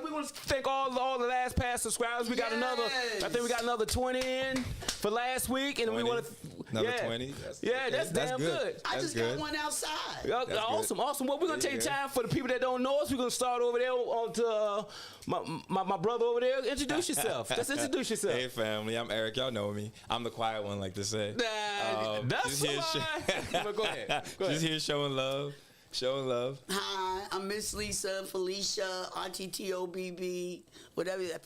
we want to thank all the last past subscribers. We got another. I think we got another 20 in for last week, and 20? we want to another 20. That's damn good. I just got one outside. Awesome. Well, we're gonna take time for the people that don't know us. We're gonna start over there on to my brother over there. Introduce yourself. Just introduce yourself. Hey family, I'm Eric. Y'all know me. I'm the quiet one, like to say. That's go ahead. Just here showing love. Hi, I'm Miss Lisa, Felicia, RTTOBB, whatever that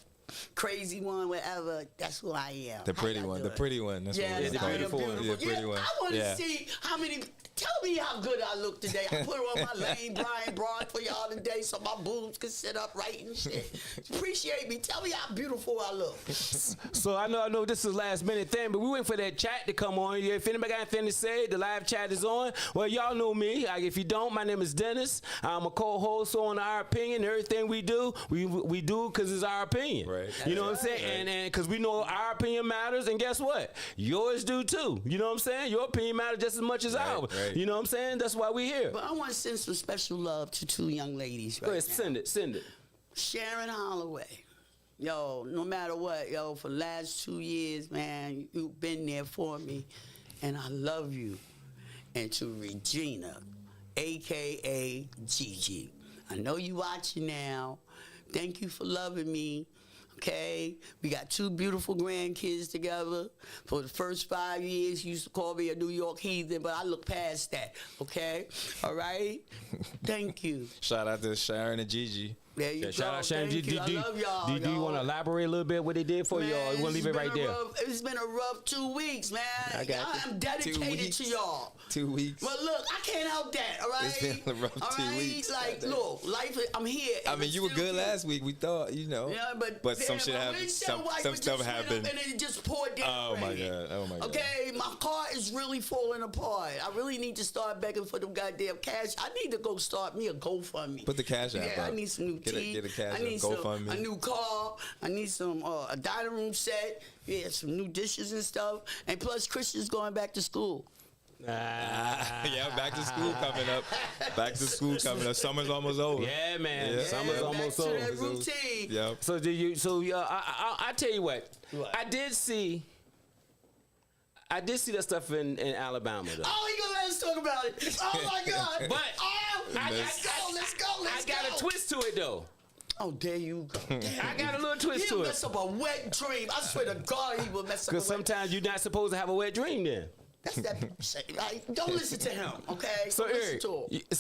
crazy one, whatever. That's who I am. The pretty one. The pretty one. That's what the beautiful one. Yeah, pretty one. I want to see how many. Tell me how good I look today. I put on my Lane Bryant bra for y'all today so my boobs can sit up right and shit. Appreciate me. Tell me how beautiful I look. So I know this is a last minute thing, but we waiting for that chat to come on. If anybody got anything to say, the live chat is on. Well, y'all know me. If you don't, my name is Dennis. I'm a co-host on Our Opinion. Everything we do, we do because it's our opinion. Right. You know what I'm saying? And because we know our opinion matters, and guess what? Yours do too. You know what I'm saying? Your opinion matters just as much as ours. Right. You know what I'm saying? That's why we here. But I want to send some special love to two young ladies right Go ahead, now. send it. Sharon Holloway. Yo, no matter what, yo, for the last 2 years, man, you've been there for me, and I love you. And to Regina, a.k.a. Gigi. I know you watching now. Thank you for loving me. Okay, we got 2 beautiful grandkids together. For the first 5 years, you used to call me a New York heathen, but I look past that. Okay, all right. Thank you. Shout out to Sharon and Gigi. There you go. Shout out Sharon. Thank you. I love y'all. Do you want to elaborate a little bit what they did for y'all? You want to leave it right there? It's been a rough 2 weeks, man. I'm dedicated to y'all. 2 weeks. But look, I can't help that, all right? It's been a rough 2 weeks. Like, look, life, I'm here. I mean, you were good last week. We thought, you know. Yeah, but some shit happened. Some stuff happened. And it just poured down. Oh, my God. Okay, my car is really falling apart. I really need to start begging for them goddamn cash. I need to go start me a GoFundMe. Put the cash out. Yeah, I need some new teeth. Get a cash I need a new car. I need some a dining room set. Yeah, some new dishes and stuff. And plus, Christian's going back to school. Yeah, back to school coming up. Back to school coming up. Summer's almost over. Yeah, man. Yeah. Summer's almost over. Back to that routine. Yeah. So I tell you what. I did see that stuff in Alabama though. Oh, you gonna let us talk about it? Oh my God! But let's go. I got a twist to it though. Oh, there you go. I got a little twist to it. He'll mess up a wet dream. I swear to God, he will mess up. Because sometimes you're not supposed to have a wet dream then. That's that. Don't listen to him, okay? So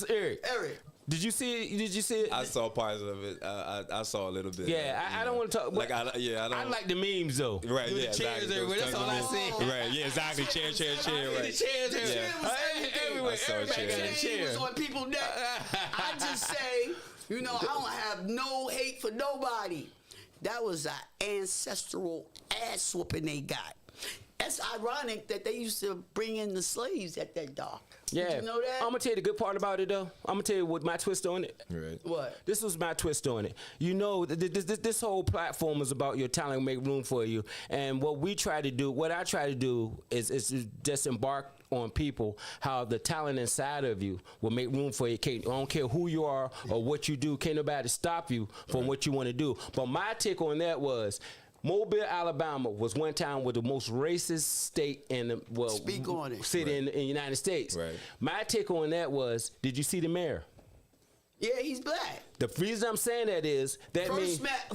Eric, did you see it? I saw parts of it. I saw a little bit. Yeah, I don't want to talk. I don't. I like the memes though. Right. Yeah. Chairs Exactly. everywhere. That's all I see. Right. Yeah. Exactly. Chair. Right. The chairs everywhere. Everywhere. Everybody got a chair. Was on people's neck. I just say, I don't have no hate for nobody. That was an ancestral ass whooping they got. That's ironic that they used to bring in the slaves at that dock. Yeah. Did you know that? I'm going to tell you the good part about it, though. I'm going to tell you what my twist on it. Right. What? This was my twist on it. This whole platform is about your talent, make room for you. And what I try to do is just embark on people how the talent inside of you will make room for you. I don't care who you are or what you do. Can't nobody stop you from what you want to do. But my take on that was, Mobile, Alabama was one time the most racist state in the city in the United States. Right. My take on that was, did you see the mayor? Yeah, he's black. The reason I'm saying that is that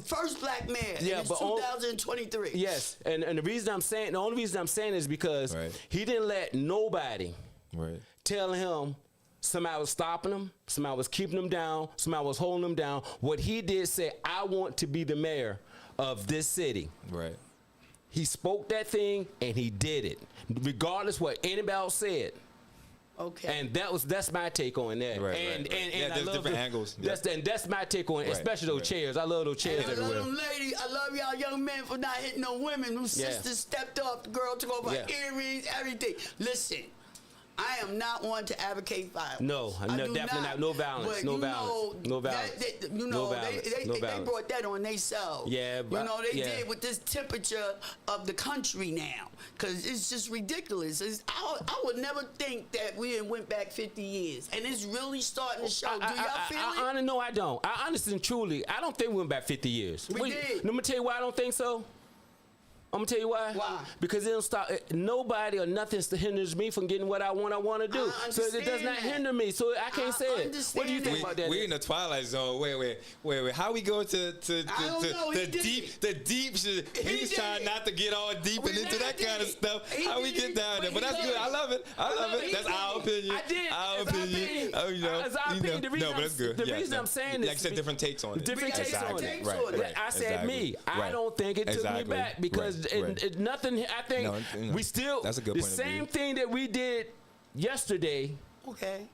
first black mayor. Yeah, but 2023. Yes, and the only reason I'm saying is because he didn't let nobody tell him somebody was stopping him, somebody was keeping him down, somebody was holding him down. What he did say, I want to be the mayor of this city. Right. He spoke that thing and he did it, regardless what anybody else said. Okay. And that's my take on that. Right, and yeah, I there's love different angles. That's my take on it, especially those chairs. I love those chairs everywhere. I love y'all young men for not hitting no women. Them sisters stepped up. The girl took off her earrings, everything. Listen, I am not one to advocate violence. No, I no, do definitely not. No violence. But No you violence. know, No violence. No violence. No they violence. brought that on themselves. Yeah, you but- know, they yeah. did with this temperature of the country now, because it's just ridiculous. I would never think that we went back 50 years, and it's really starting to show. Do y'all feel it? No, I don't. I honestly and truly, I don't think we went back 50 years. We did. Let me tell you why I don't think so. I'm gonna tell you why. Why? Because it don't stop. Nobody or nothing hinders me from getting what I want to do. So it does not that. hinder me. So I can't say it. What do you understand think that. about that? We in the twilight zone. Wait. How we go to don't know. He the did deep it. the deep shit? He We was did trying it. not to get all deep We and into not that kind of did. stuff. He How we did get it, down there? but But he that's did good. it. I love it. I love it. He That's did our it. opinion. I did. Our It's our opinion. opinion. Oh, you know. It's our you know. opinion. The reason No, but that's good. the Yeah, reason no. I'm saying Like I this said, be- different takes on it. Different takes on Exactly. it. Right. I said Exactly. me. I Right. don't think it took me Exactly. back because Right. nothing. I think No, you know, we still that's a good the point of view. same thing that we did yesterday, Okay.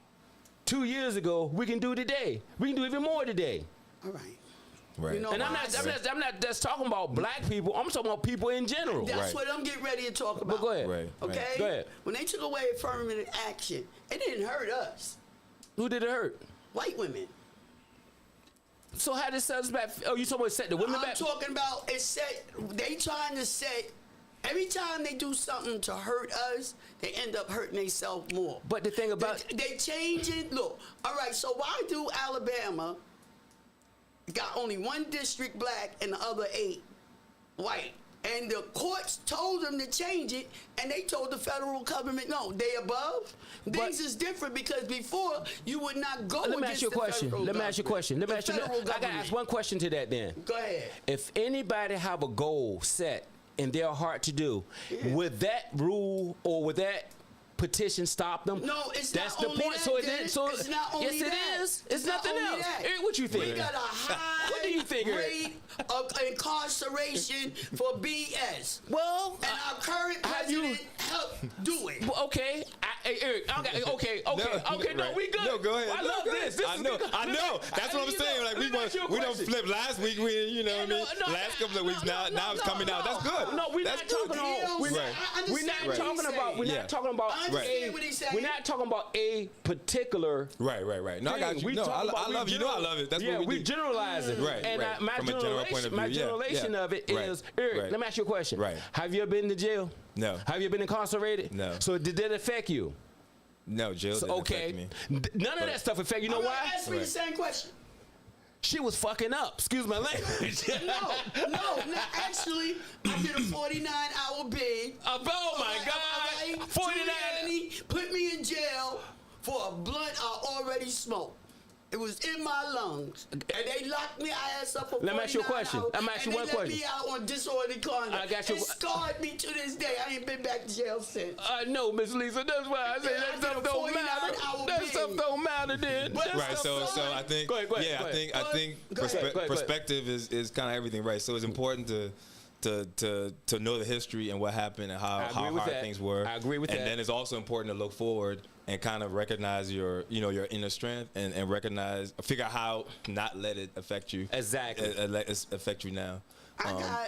2 years ago. We can do today. We can do even more today. All right. Right. You know, And I'm not just talking about black people. I'm talking about people in general. That's Right. what I'm getting ready to talk about. But go ahead. Right. Okay? Go ahead. When they took away affirmative action, it didn't hurt us, Who did it hurt? white women. So how did it set us back? Oh, you talking about set the women I'm back? talking about it set. They trying to set. Every time they do something to hurt us, they end up hurting themselves more. But the thing about They change it. Look, all right. So why do Alabama got only one district black and the other 8 white? And the courts told them to change it, and they told the federal government, no, they above. These is different because before you would not go let me against ask you a the question. federal Let me ask you a question. Let me government. ask you. The federal I gotta government. ask one question to that. Then, Go ahead. if anybody have a goal set in their heart to do, would that rule or would that petition stop them? No, it's That's not the only point. that, So Dennis. it's not only yes, that. it is. It's It's not nothing only else. that. Hey, what you think? We got a high What do you think? rate of incarceration for BS. Well, And our current have you- president helped do it. well, okay. Hey, Eric. Okay. No, right. we good. No, go ahead. I No, love go this. ahead. I know. That's what I'm saying. Like we don't flip last week. You know what I mean? Last couple of weeks. Now it's coming out. That's good. No, we're That's not good. talking on. We're Right. not talking about. We're Yeah. not talking about. I understand what he's saying. We're not talking about a particular. Right. No, I got you. We No, talking I about- love we you. You know I love it. That's yeah, what we we do. generalizing. Right, And right. my From a general point of view, yeah, generation yeah. of it Right, is, Eric, right. let me ask you a question. Right. Have you ever been to jail? No. Have you been incarcerated? No. So did that affect you? No, jail So, didn't okay. affect me. None of that stuff affect you. You know All right, why? ask me the Right. same question. She was fucking up. Excuse my language. No. Actually, I did a 49-hour bid. Oh my All right, God. 49. Put me in jail for a blunt I already smoked. It was in my lungs. And they locked me ass up for 49 Let me ask you a question. hours, I'm asking and one they let question. me out on disorderly conduct. I got you. It scarred me to this day. I ain't been back to jail since. I know, Miss Lisa. That's why I say Yeah, I that stuff did a don't matter. 49-hour That bid. stuff don't matter then. But- That Right. stuff So don't- I think. Go ahead, go ahead, Yeah. go ahead. I think Go ahead. Go ahead. perspective is kind of everything, right? So it's important to know the history and what happened and how agree with hard that. things were. I agree with that. And then it's also important to look forward and kind of recognize your inner strength and figure out how not let it affect you. Exactly. Let it affect you now.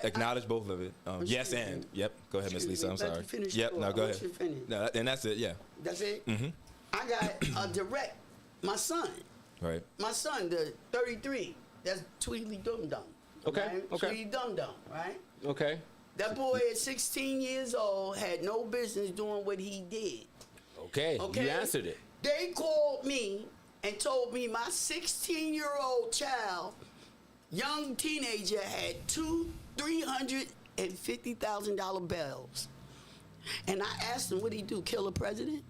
Acknowledge both of it. Yes Excuse and. me. Yep. Go ahead, Miss Excuse Lisa. me, I'm let sorry. you finish Yep. your- No, I go want ahead. you to finish. No, and that's it. Yeah. That's it? Mm-hmm. I got a direct, my son, Right. the 33, that's Tweedly Dum Dum. Okay, Right? okay. Tweedly Dum Dum, right? Okay. That boy at 16 years old had no business doing what he did. Okay. Okay? You answered it. They called me and told me my 16-year-old child, young teenager, had two $350,000 bills. And I asked him, what'd he do, kill a president?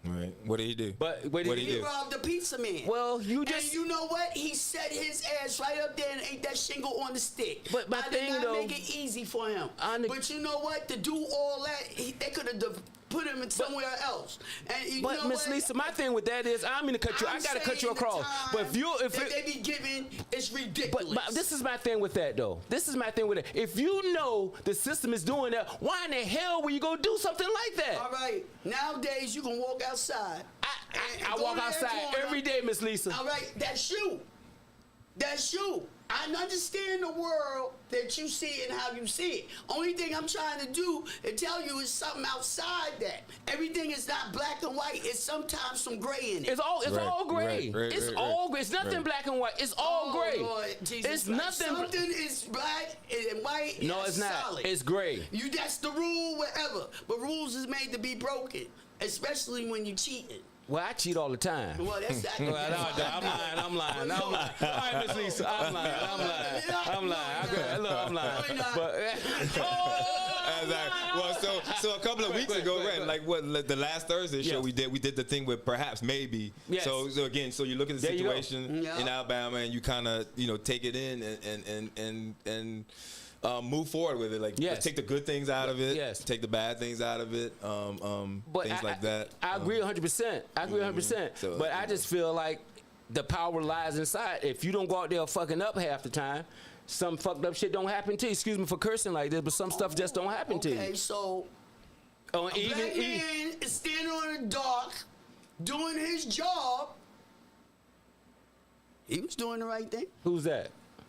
Right. What did he do? But what did he He do? robbed a pizza man. Well, you And just. you know what? He set his ass right up there and ate that shingle on the stick. But my I thing, did not though, make it easy for him. But you know what? To do all that, they could have put him in somewhere else. And you But know Miss what? Lisa, my thing with that is I'm gonna cut you. I gotta cut you saying the across. time But if that they be giving, it's ridiculous. But this is my thing with that, though. This is my thing with it. If you know the system is doing that, why in the hell would you go do something like that? All right. Nowadays, you can walk outside. I walk outside every day, Miss Lisa. All right. That's you. That's you. I understand the world that you see and how you see it. Only thing I'm trying to do and tell you is something outside that. Everything is not black and white. It's sometimes some gray in it. It's all gray. It's all gray. It's nothing Right. black and white. It's all gray. Lord Jesus, it's like nothing. Something is black and white. No, and it's not. solid. It's gray. That's the rule, whatever. But rules is made to be broken, especially when you're cheating. Well, I cheat all the time. Well, that's that. Well, I'm lying. All right, Miss Lisa, I'm lying. I'm lying. But, Well, so a couple of weeks ago, right? Like the last Thursday show we did the thing with perhaps maybe. Yes. So again, so you look at the There you go. situation in Alabama and you kind of take it in and move forward with it. Like Yes. take the good things out of it. Yes. Take the bad things out of it. Things like that. I agree 100%. I agree 100%. So, but I just feel like the power lies inside. If you don't go out there fucking up half the time, some fucked up shit don't happen to you. Excuse me for cursing like this, but some stuff just don't happen to you. Okay, so Oh, a black man is standing on the dock doing his job. He was doing the right thing. Who's that?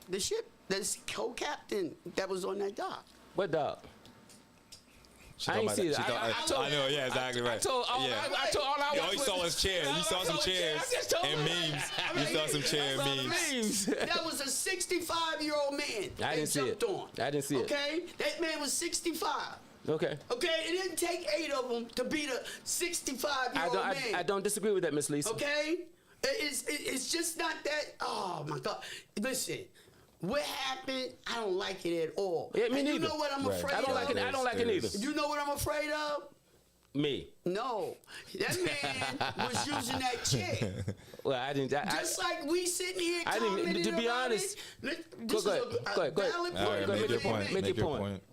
The ship, the co-captain that was on that dock. What dog? I ain't see that. I know, yeah, exactly right. I told all I Yo, watched you was- saw his chair. You saw some chairs and memes. You saw some chair and memes. That was a 65-year-old man. I didn't see it. I didn't see it. Okay, that man was 65. Okay. Okay, it didn't take 8 of them to beat a 65-year-old man. I don't disagree with that, Miss Lisa. Okay, it's just not that. Oh my God! Listen, what happened? I don't like it at all. Yeah, me and neither. You know what I'm afraid I don't of? like it. I don't like it either. You know what I'm afraid of? Me. No, that man was using that chick. Well, I didn't. Just like we sitting here I didn't- commenting to be about honest- it. This Go is ahead. a Go ahead. valid All right, point. make your point. Make your point.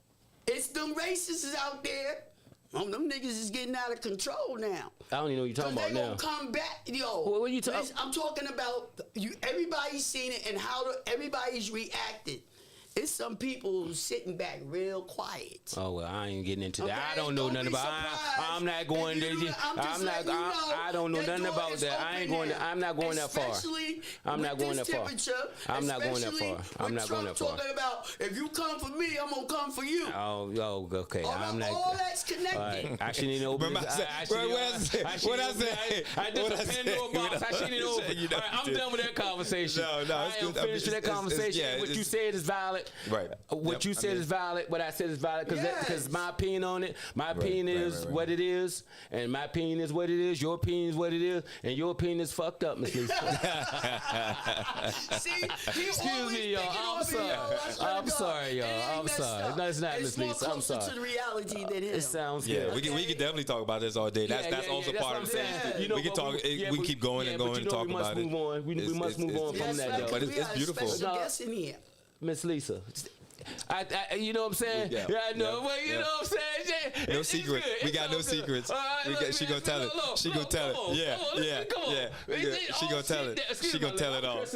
It's them racists out there. Them niggas is getting out of control now. I don't even know what you're talking about they now. gonna come back, yo. What you talking? I'm talking about you. Everybody's seen it and how everybody's reacted. It's some people who's sitting back real quiet. Oh well, I ain't getting into that. Okay, I don't know nothing be about. surprised. I'm not going there. And you- I'm just letting you know I don't know that nothing door about is that. I ain't open going. now. I'm not going that far. Especially I'm not with going this that far. temperature, I'm not going that especially far. I'm with not going Trump that far. Talking about if you come for me, I'm gonna come for you. Oh, okay. I'm not. All that's connected. All right. I shouldn't even open Remember this. I said, what I say? What I say? I did What a I say? Pandora box. I shouldn't even open. You know All right, I'm you did. done with that conversation. No, it's I am good. finished with that conversation. yeah, What you it's- said is valid. Right. What Yep, you I said mean- is valid. What I said is valid because Yes. my opinion on it. My opinion is right. what it is, and my opinion is what it is. Your opinion is what it is, and your opinion is fucked up, Miss Lisa. See, he Excuse always me, y'all. picking I'm on me, sorry. yo. I swear to I'm God. sorry, y'all. It ain't I'm messed sorry. up. No, it's not, Miss more Lisa. I'm closer sorry. to the reality than him. It sounds Yeah, good. we can definitely talk about this all day. That's also that's part what of I'm it. saying. You We can but talk. We but- keep going and but going you and know talk we must about it. move on. We must move on from That's that, right, though. But we it's got a beautiful. special No. guest in here. Miss Lisa. I you know what I'm saying? Yeah. Yeah, I know. Yeah. Well, you Yeah. know what I'm saying? Yeah, No it's secret. good. We It's got all no good. secrets. All right, She gonna tell it. She gonna tell it. Yeah, yeah, Come on. yeah. She gonna tell it. She gonna tell it all. It's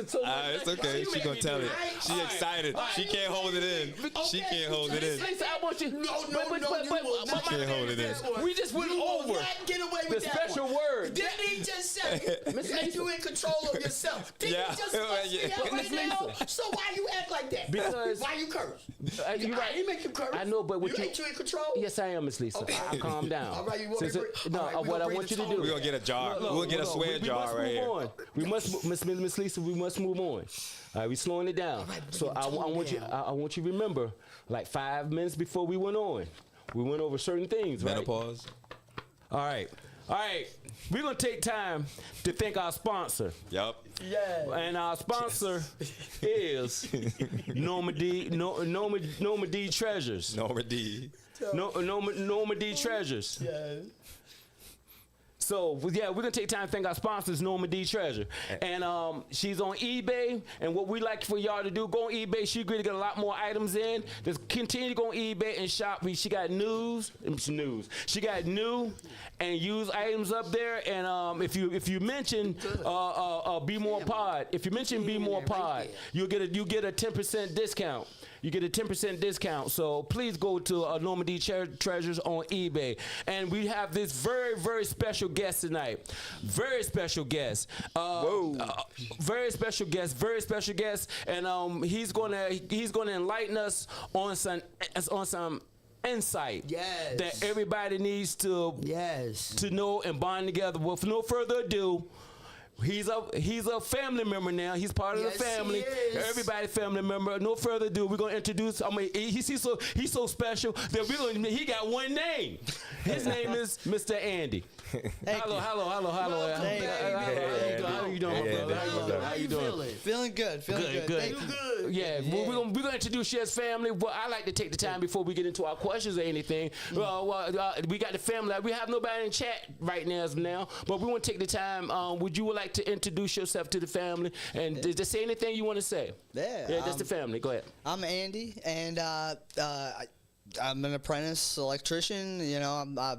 okay. She gonna tell it. She excited. She can't hold it in. She can't hold it in. Lisa, I want you. No, but- you will not She can't hold it in. get that one. We just went You will over not get away the with that special one. word. Didn't he just say Miss that Lisa. you in control of yourself? Didn't Yeah. he just cuss me out Miss right now? Lisa. So why you act like that? Because- why you curse? You I right. ain't make you curse. I know, but what you- ain't you in control? Yes, I am, Miss Lisa. Okay. I'll calm down. All right, you want me to Since bring- no, all right, we what gonna I bring want the you to tone do. We're gonna get a jar. We'll get a swear jar must right move here. on. We must, Miss Lisa. We must move on. All right, we slowing it down. right, So bring I the tone want you. down. I want you to remember, like 5 minutes before we went on, we went over certain things. Right? Menopause. All right. We're gonna take time to thank our sponsor. Yup. Yeah. And our sponsor is Norma D. Norma D. Treasures. Norma D. Norma D. Treasures. Yeah. So yeah, we're gonna take time to thank our sponsors, Norma D. Treasure, and she's on eBay. And what we like for y'all to do, go on eBay. She's going to get a lot more items in. Just continue to go on eBay and shop. She got She got new and used items up there. And if you mention Bmore Pod, if you mention Bmore Pod, you get a 10% discount. You get a 10% discount. So please go to Norma D. Treasures on eBay. And we have this very, very special guest tonight. Very special guest. Very special guest. And he's gonna enlighten us on some insight that everybody needs to know and bond together. With no further ado, he's a family member now. He's part of the family. Everybody family member. No further ado, we're gonna introduce. I mean, he's so special that he got one name. His name is Mr. Andy. Hello. How you doing, brother? How you doing? Feeling good. Good. Yeah, we're gonna introduce you as family. Well, I like to take the time before we get into our questions or anything. We got the family. We have nobody in chat right now, but we want to take the time. Would you like to introduce yourself to the family and just say anything you want to say? Yeah, that's the family. Go ahead. I'm Andy, and I'm an apprentice electrician. You know, I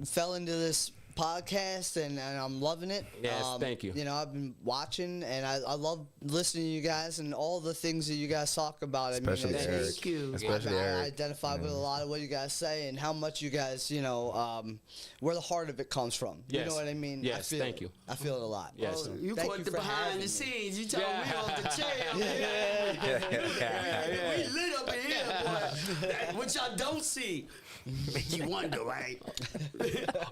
fell into this podcast and I'm loving it. Yes, thank you. You know, I've been watching and I love listening to you guys and all the things that you guys talk about. Especially Eric. Thank you. Especially Eric. I identify with a lot of what you guys say and how much you guys, where the heart of it comes from. Yes. You know what I mean? Yes, thank you. I feel it a lot. Yes. You Thank caught you the for behind having the me. scenes. You told me off the chair. We lit up in here, boy. What y'all don't see. You wonder, right?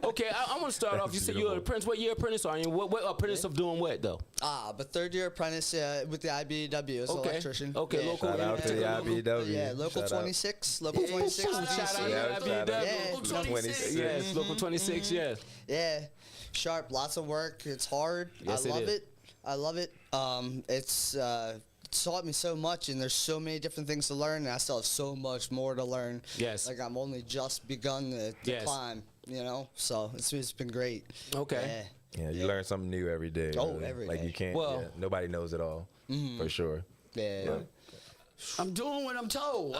Okay, I want to start off. You said you're an apprentice. What year apprentice are you? What apprentice of doing what though? But third year apprentice with the IBEW as an electrician. Okay, Yeah. local. Shout out to the IBEW. Yeah, local 26. Local 26. Shout out to Shout out. IBEW. 26. Yes, local 26. Yes. Yeah, sharp, lots of work. It's hard. Yes, I love it. It's taught me so much, and there's so many different things to learn, and I still have so much more to learn. Yes. Like I'm only just begun to climb, so it's been great. Okay. Yeah. Yeah, you learn something new every day. Oh, really. every Like day. you can't. Well- nobody knows it all for sure. Yeah. I'm doing what I'm told.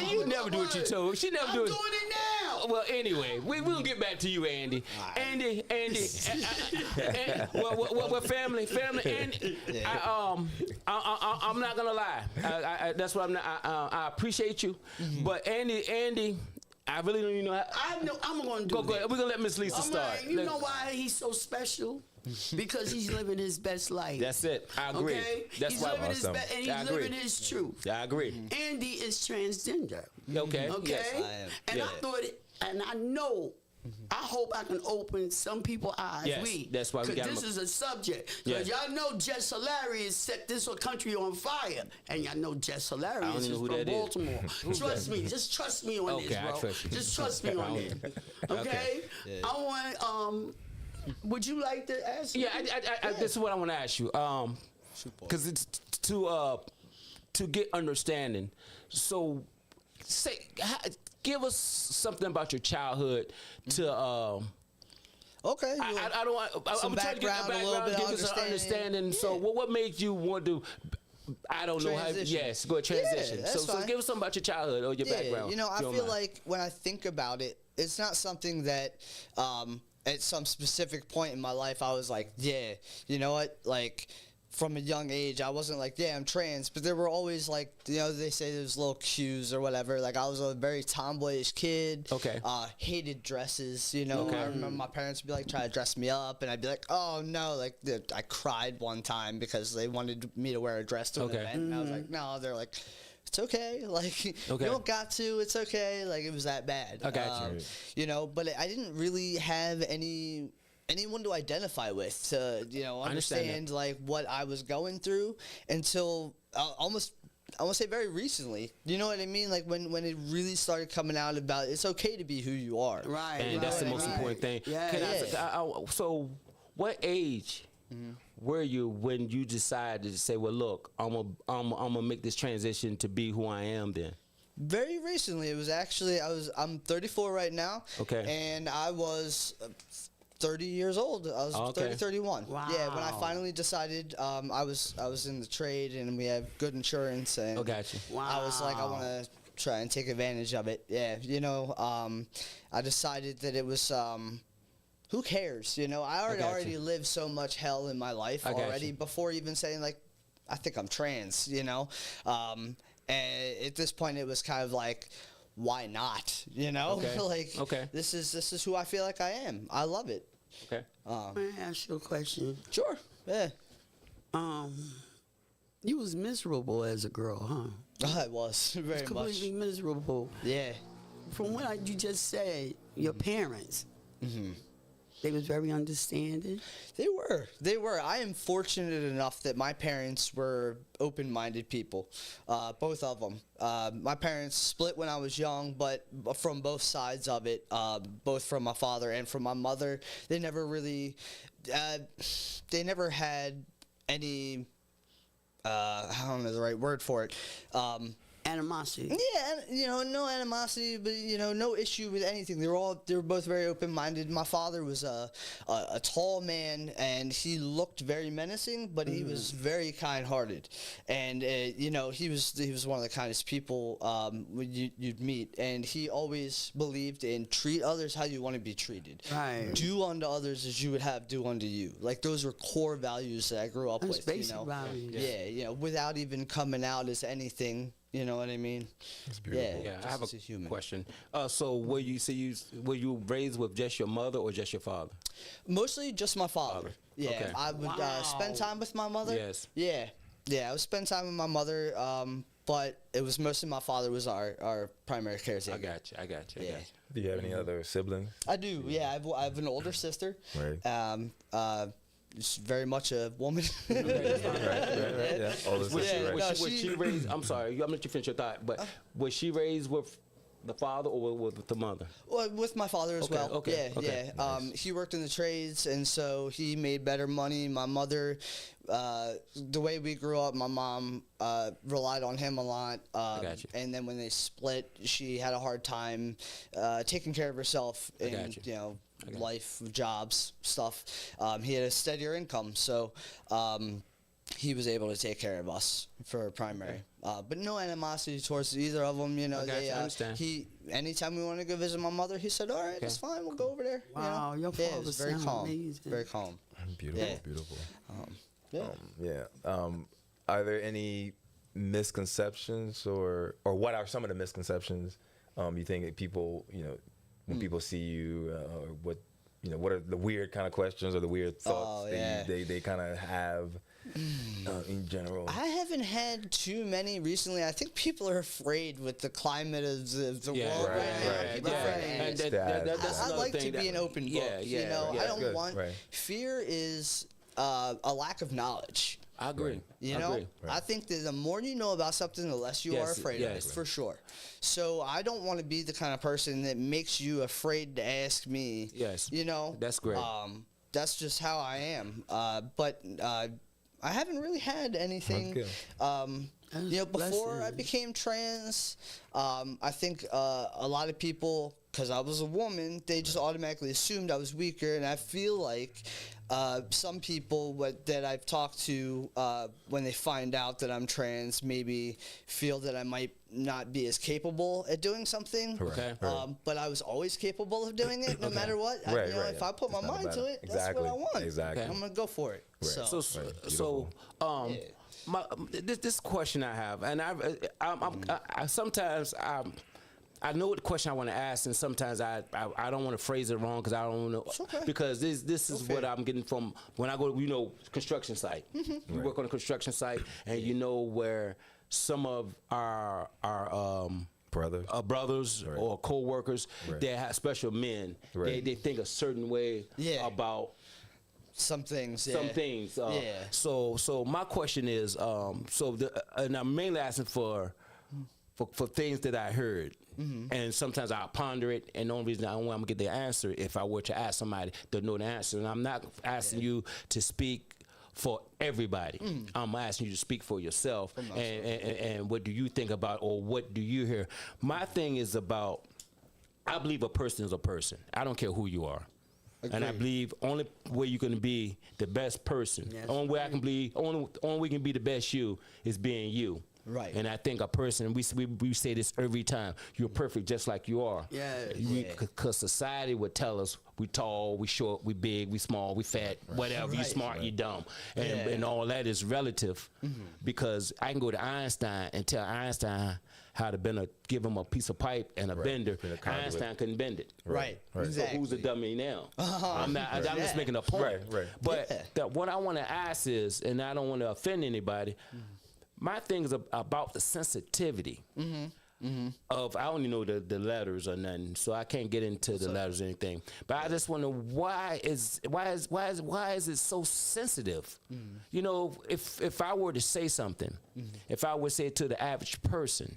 You never do what you're told. She never I'm do it. doing it now. Well, anyway, we're gonna get back to you, Andy. Andy. Well, family. Andy. I'm not gonna lie. That's what I'm not. I appreciate you, but Andy. I really don't even know. I know. I'm going to do Go ahead. We're gonna let Miss Lisa I'm start. You know why he's so special? Because he's living his best life. That's it. I agree. Okay? That's he's why. living his Awesome. best, and I he's agree. living his truth. I agree. Andy is transgender. Okay. Okay? Yes. I am. And Yeah. I thought it, and I know. I hope I can open some people's eyes. Yes, that's why we got this him. is a subject. Yes. Because y'all know Jess Hilarious set this country on fire. And y'all know Jess Hilarious even is know who from that is. Baltimore. Trust me. Just trust me on Okay, this, I bro. trust you. Just trust me on this. Okay? I want, would you like to ask me? Yeah, I this is what I want to ask you. Because it's to get understanding. So, give us something about your childhood to. Okay. I don't want. Some I'm trying to get background, the a little bit background, of give us an understanding. understanding. So, what made you want to? I don't know how. Transition. Yes, go ahead, transition. Yeah, that's so fine. give us something about your childhood or your background. I if you don't feel mind. like when I think about it, it's not something that at some specific point in my life I was like, yeah, you know what, like. From a young age, I wasn't like, yeah, I'm trans, but there were always like, they say there's little cues or whatever. Like I was a very tomboyish kid. Okay. Hated dresses, I remember my parents would be like, try to dress me up, and I'd be like, oh no, like I cried one time because they wanted me to wear a dress to an event, and I was like, no, they're like, it's okay, like you don't got to, it's okay, like it was that bad. I got you. But I didn't really have anyone to identify with to understand like what I was going through until almost I want to say very recently. You know what I mean? Like when it really started coming out about it's okay to be who you are. Right. And that's the most important thing. Yeah. So, what age were you when you decided to say, "Well, look, I'm gonna make this transition to be who I am"? Then. Very recently, it was actually I'm 34 right now. Okay. And I was 30 years old. I was 31. Wow. Yeah, when I finally decided, I was in the trade and we have good insurance, and Gotcha. I was like, I want to try and take advantage of it. Yeah, I decided that it was. Who cares? I already lived so much hell in my life already before even saying like, I think I'm trans. And at this point, it was kind of like, why not? Okay. This is who I feel like I am. I love it. Okay. May I ask you a question? Sure. Yeah. You was miserable as a girl, huh? I was very Completely much. miserable. Yeah. From what you just said, your parents, Mm-hmm. they was very understanding. They were. They were. I am fortunate enough that my parents were open-minded people, both of them. My parents split when I was young, but from both sides of it, both from my father and from my mother, they never really, they never had any, I don't know the right word for it. Animosity. Yeah, no animosity, but no issue with anything. They were both very open-minded. My father was a tall man, and he looked very menacing, but he was very kind-hearted, and he was one of the kindest people you'd meet, and he always believed in treat others how you want to be treated. Right. Do unto others as you would have do unto you. Like those were core values that I grew up That's with. basic values. Yeah, without even coming out as anything. You know what I mean? It's beautiful. Yeah, I have just a as human. question. So were you raised with just your mother or just your father? Mostly just my father. Yeah, Okay. I would spend time with my mother. Yes. Yeah, I would spend time with my mother, but it was mostly my father was our primary caretaker. I got you. Yeah. Do you have any other siblings? I do. Yeah, I have an older sister. Right. She's very much a woman. Right. Yeah. All this is right. Was she raised? I'm sorry, I'm gonna let you finish your thought. But was she raised with the father or with the mother? Well, with my father as well. Okay. Yeah. He worked in the trades, and so he made better money. My mother, the way we grew up, my mom relied on him a lot. I got you. And then when they split, she had a hard time taking care of herself in life, jobs, stuff. He had a steadier income, so he was able to take care of us for primary. But no animosity towards either of them. I understand. Anytime we wanted to go visit my mother, he said, "All right, that's fine. We'll go over there." Wow, your Yeah, it father was very sound calm. amazing. Very calm. Beautiful. Yeah. Beautiful. Yeah. Are there any misconceptions or what are some of the misconceptions you think that people, when people see you, or what are the weird kind of questions or the weird thoughts that they kind of have in general? I haven't had too many recently. I think people are afraid with the climate of the world right now. People are afraid. I like to be an open book. I don't want fear is a lack of knowledge. I agree. I think that the more you know about something, the less you are afraid of it, for sure. So I don't want to be the kind of person that makes you afraid to ask me. Yes. That's great. That's just how I am. But I haven't really had anything. Before I became trans, I think a lot of people, because I was a woman, they just automatically assumed I was weaker, and I feel like some people that I've talked to, when they find out that I'm trans, maybe feel that I might not be as capable at doing something. Okay. But I was always capable of doing it, no matter what. If I put my mind to it, that's what I want. Exactly. I'm gonna go for it. This question I have, and I sometimes I know what the question I want to ask, and sometimes I don't want to phrase it wrong because I don't know because this is what I'm getting from when I go construction site. Mm-hmm. You work on a construction site, and where some of our brothers or co-workers, they have special men. They think a certain way about some things. So my question is, and I'm mainly asking for things that I heard. Mm-hmm. And sometimes I ponder it, and the only reason I'm gonna get the answer if I were to ask somebody to know the answer. And I'm not asking you to speak for everybody. I'm asking you to speak for yourself. And what do you think about, or what do you hear? My thing is about, I believe a person is a person. I don't care who you are. Agreed. And I believe only way you can be the best person, only way I can be, only way you can be the best you is being you. Right. And I think a person, we say this every time, you're perfect just like you are. Yes. Because society would tell us we tall, we short, we big, we small, we fat, whatever. You Right. smart, you dumb, and all that is relative. Because I can go to Einstein and tell Einstein how to give him a piece of pipe and a bender. Einstein couldn't bend it. Right. So who's the dummy now? I'm just making a point. Right. But what I want to ask is, and I don't want to offend anybody, my thing is about the sensitivity of, I don't even know the letters or nothing, so I can't get into the letters or anything. But I just wonder why is it so sensitive? You know, if I were to say something, if I would say it to the average person,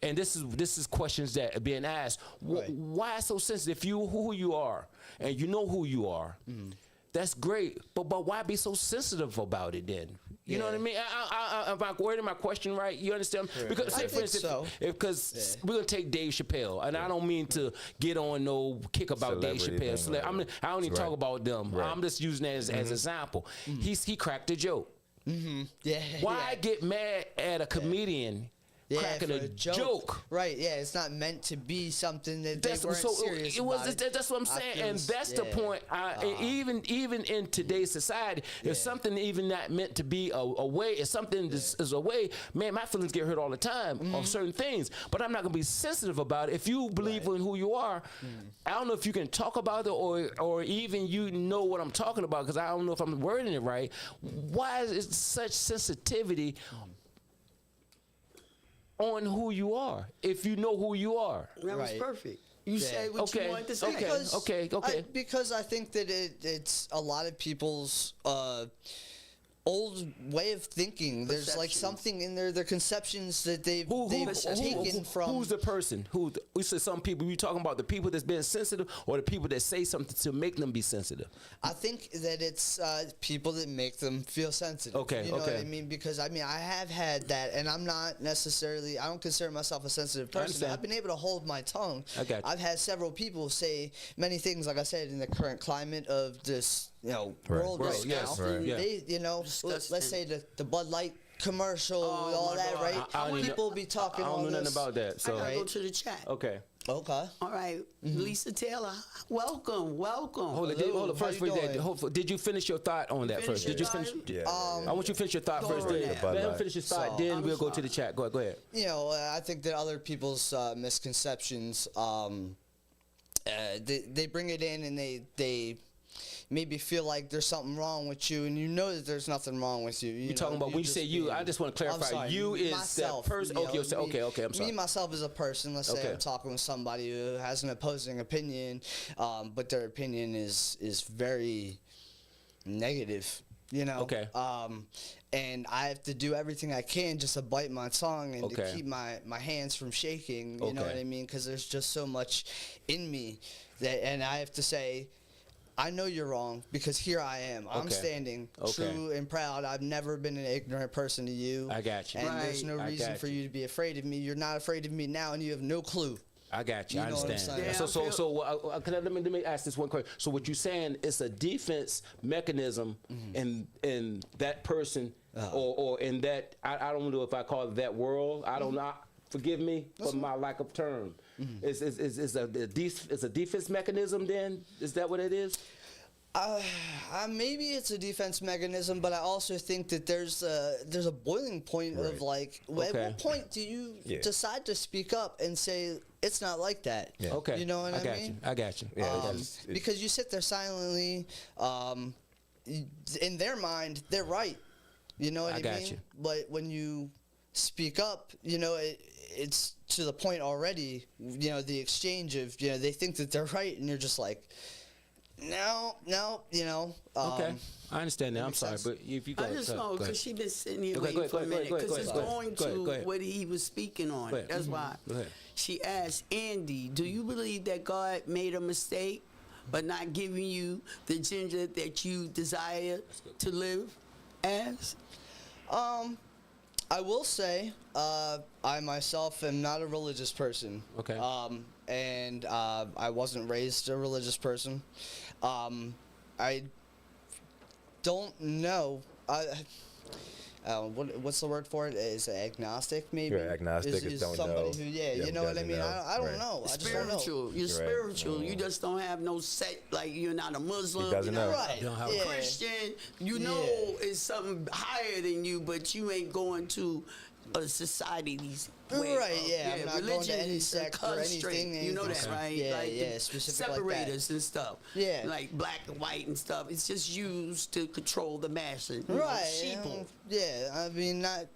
and this is questions that are being asked. Why so sensitive? If you who you are and you know who you are, that's great. But why be so sensitive about it then? You know what I mean? Am I wording my question right? You understand? Because say for instance, because we're gonna take Dave Chappelle, and I don't mean to get on no kick about Dave Chappelle. I don't even talk about them. I'm just using that as an example. He cracked a joke. Why get mad at a comedian? Cracking a joke. Right, it's not meant to be something that they weren't serious about. That's what I'm saying, and that's the point. Even in today's society, if something even not meant to be a way, if something is a way, man, my feelings get hurt all the time on certain things, but I'm not going to be sensitive about it. If you believe in who you are, I don't know if you can talk about it or even you know what I'm talking about, because I don't know if I'm wording it right. Why is it such sensitivity on who you are, if you know who you are? That was perfect. You said what you wanted to say. Okay. Because I think that it's a lot of people's old way of thinking. There's like something in their conceptions that they've taken from. Who's the person? We said some people. You talking about the people that's being sensitive, or the people that say something to make them be sensitive? I think that it's people that make them feel sensitive. Okay. You know what I mean? Because I have had that, and I'm not necessarily. I don't consider myself a sensitive person. I've been able to hold my tongue. I got you. I've had several people say many things. Like I said, in the current climate of this, world right now, they, let's say the Bud Light commercial, all that, right? People be talking. I don't know nothing about that. So I gotta go to the chat. Okay. All right, Lisa Taylor, welcome. Hold on. First, did you finish your thought on that first? Did you finish? Yeah. I want you to finish your thought first. Let him finish his thought. Then we'll go to the chat. Go ahead. I think that other people's misconceptions, they bring it in and they maybe feel like there's something wrong with you, and you know that there's nothing wrong with you. You're talking about when you say you. I just want to clarify. Sorry, you is myself, that person. Okay. I'm sorry. Me myself as a person. Let's say I'm talking with somebody who has an opposing opinion, but their opinion is very negative. Okay. And I have to do everything I can just to bite my tongue and to keep my hands from shaking. You know what I mean? Because there's just so much in me and I have to say, I know you're wrong, because here I am. I'm standing true and proud. I've never been an ignorant person to you. I got you. And there's no reason for you to be afraid of me. You're not afraid of me now, and you have no clue. I got you. I know what I'm understand. saying? Let me ask this one question. So what you're saying is a defense mechanism in that person, or in that, I don't know if I call it that world. I don't know. Forgive me for my lack of term. It's a defense mechanism then? Is that what it is? Maybe it's a defense mechanism, but I also think that there's a boiling point of like, at what point do you decide to speak up and say it's not like that? Yeah. Okay. You know what I mean? I got you. Because you sit there silently. In their mind, they're right. You know what I mean? got you. But when you speak up, it's to the point already, the exchange of, they think that they're right, and you're just like, no, okay. I understand that. I'm sorry, but if you go, I just know because she's been sitting here waiting for a minute, because it's going to what he was speaking on. That's why she asked, Andy, do you believe that God made a mistake but not giving you the gender that you desire to live as? I will say, I myself am not a religious person. Okay. And I wasn't raised a religious person. I don't know. what's the word for it? Is it agnostic, maybe? You're agnostic, Is don't somebody know. who, Yeah, you know what I doesn't mean? know. I don't Right. know. I just don't know. Spiritual. You're Right. spiritual. You just don't have no set, like you're not a Muslim. He doesn't you're know. not Right. You don't have a Yeah. Christian. You know it's something higher than you, but you ain't going to a society's way. Right, yeah, I'm not going to religion any is a sect or constraint. anything, You know that, anything. right? Yeah, like yeah, the specific like that. separators and stuff. Yeah. Like black and white and stuff. It's just used to control the masses. You Right. know, sheeple. Yeah, I mean, I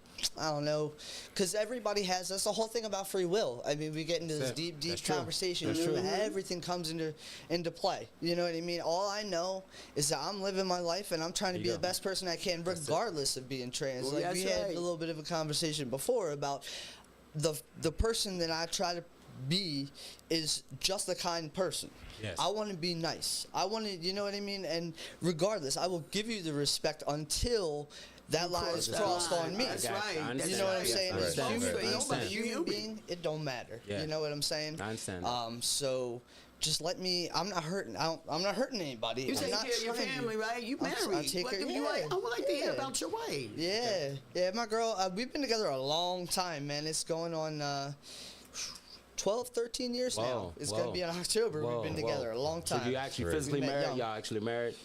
don't know, because everybody has. That's the whole thing about free will. I mean, we get into this That's deep That's true. conversation, That's and true. everything comes into play. You know what I mean? All I know is that I'm living my life, and I'm trying to There be you the go. best person I can, regardless of being trans. Well, Like that's we had right. a little bit of a conversation before about the person that I try to be is just a kind person. Yes. I want to be nice. I want to, you know what I mean? And regardless, I will give you the respect until that line is that crossed line. on me. That's I got you. I right. understand. You know what I'm right. saying? Right. As Right. human Right. beings, Nobody as a human human. being, it don't matter. Yeah. You know what I'm saying? I understand that. So just let me. I'm not hurting. I'm not hurting anybody. You I'm take not care of your trying to- family, right? You I'm- married. I take What care- if you yeah. like, I would like to hear Yeah. about your wife. Yeah, my girl. We've been together a long time, man. It's going on 12, 13 years now. Whoa, It's whoa. gonna be in October. Whoa, We've been whoa. together a long So time. you actually Right. physically We met married? young. Y'all actually married?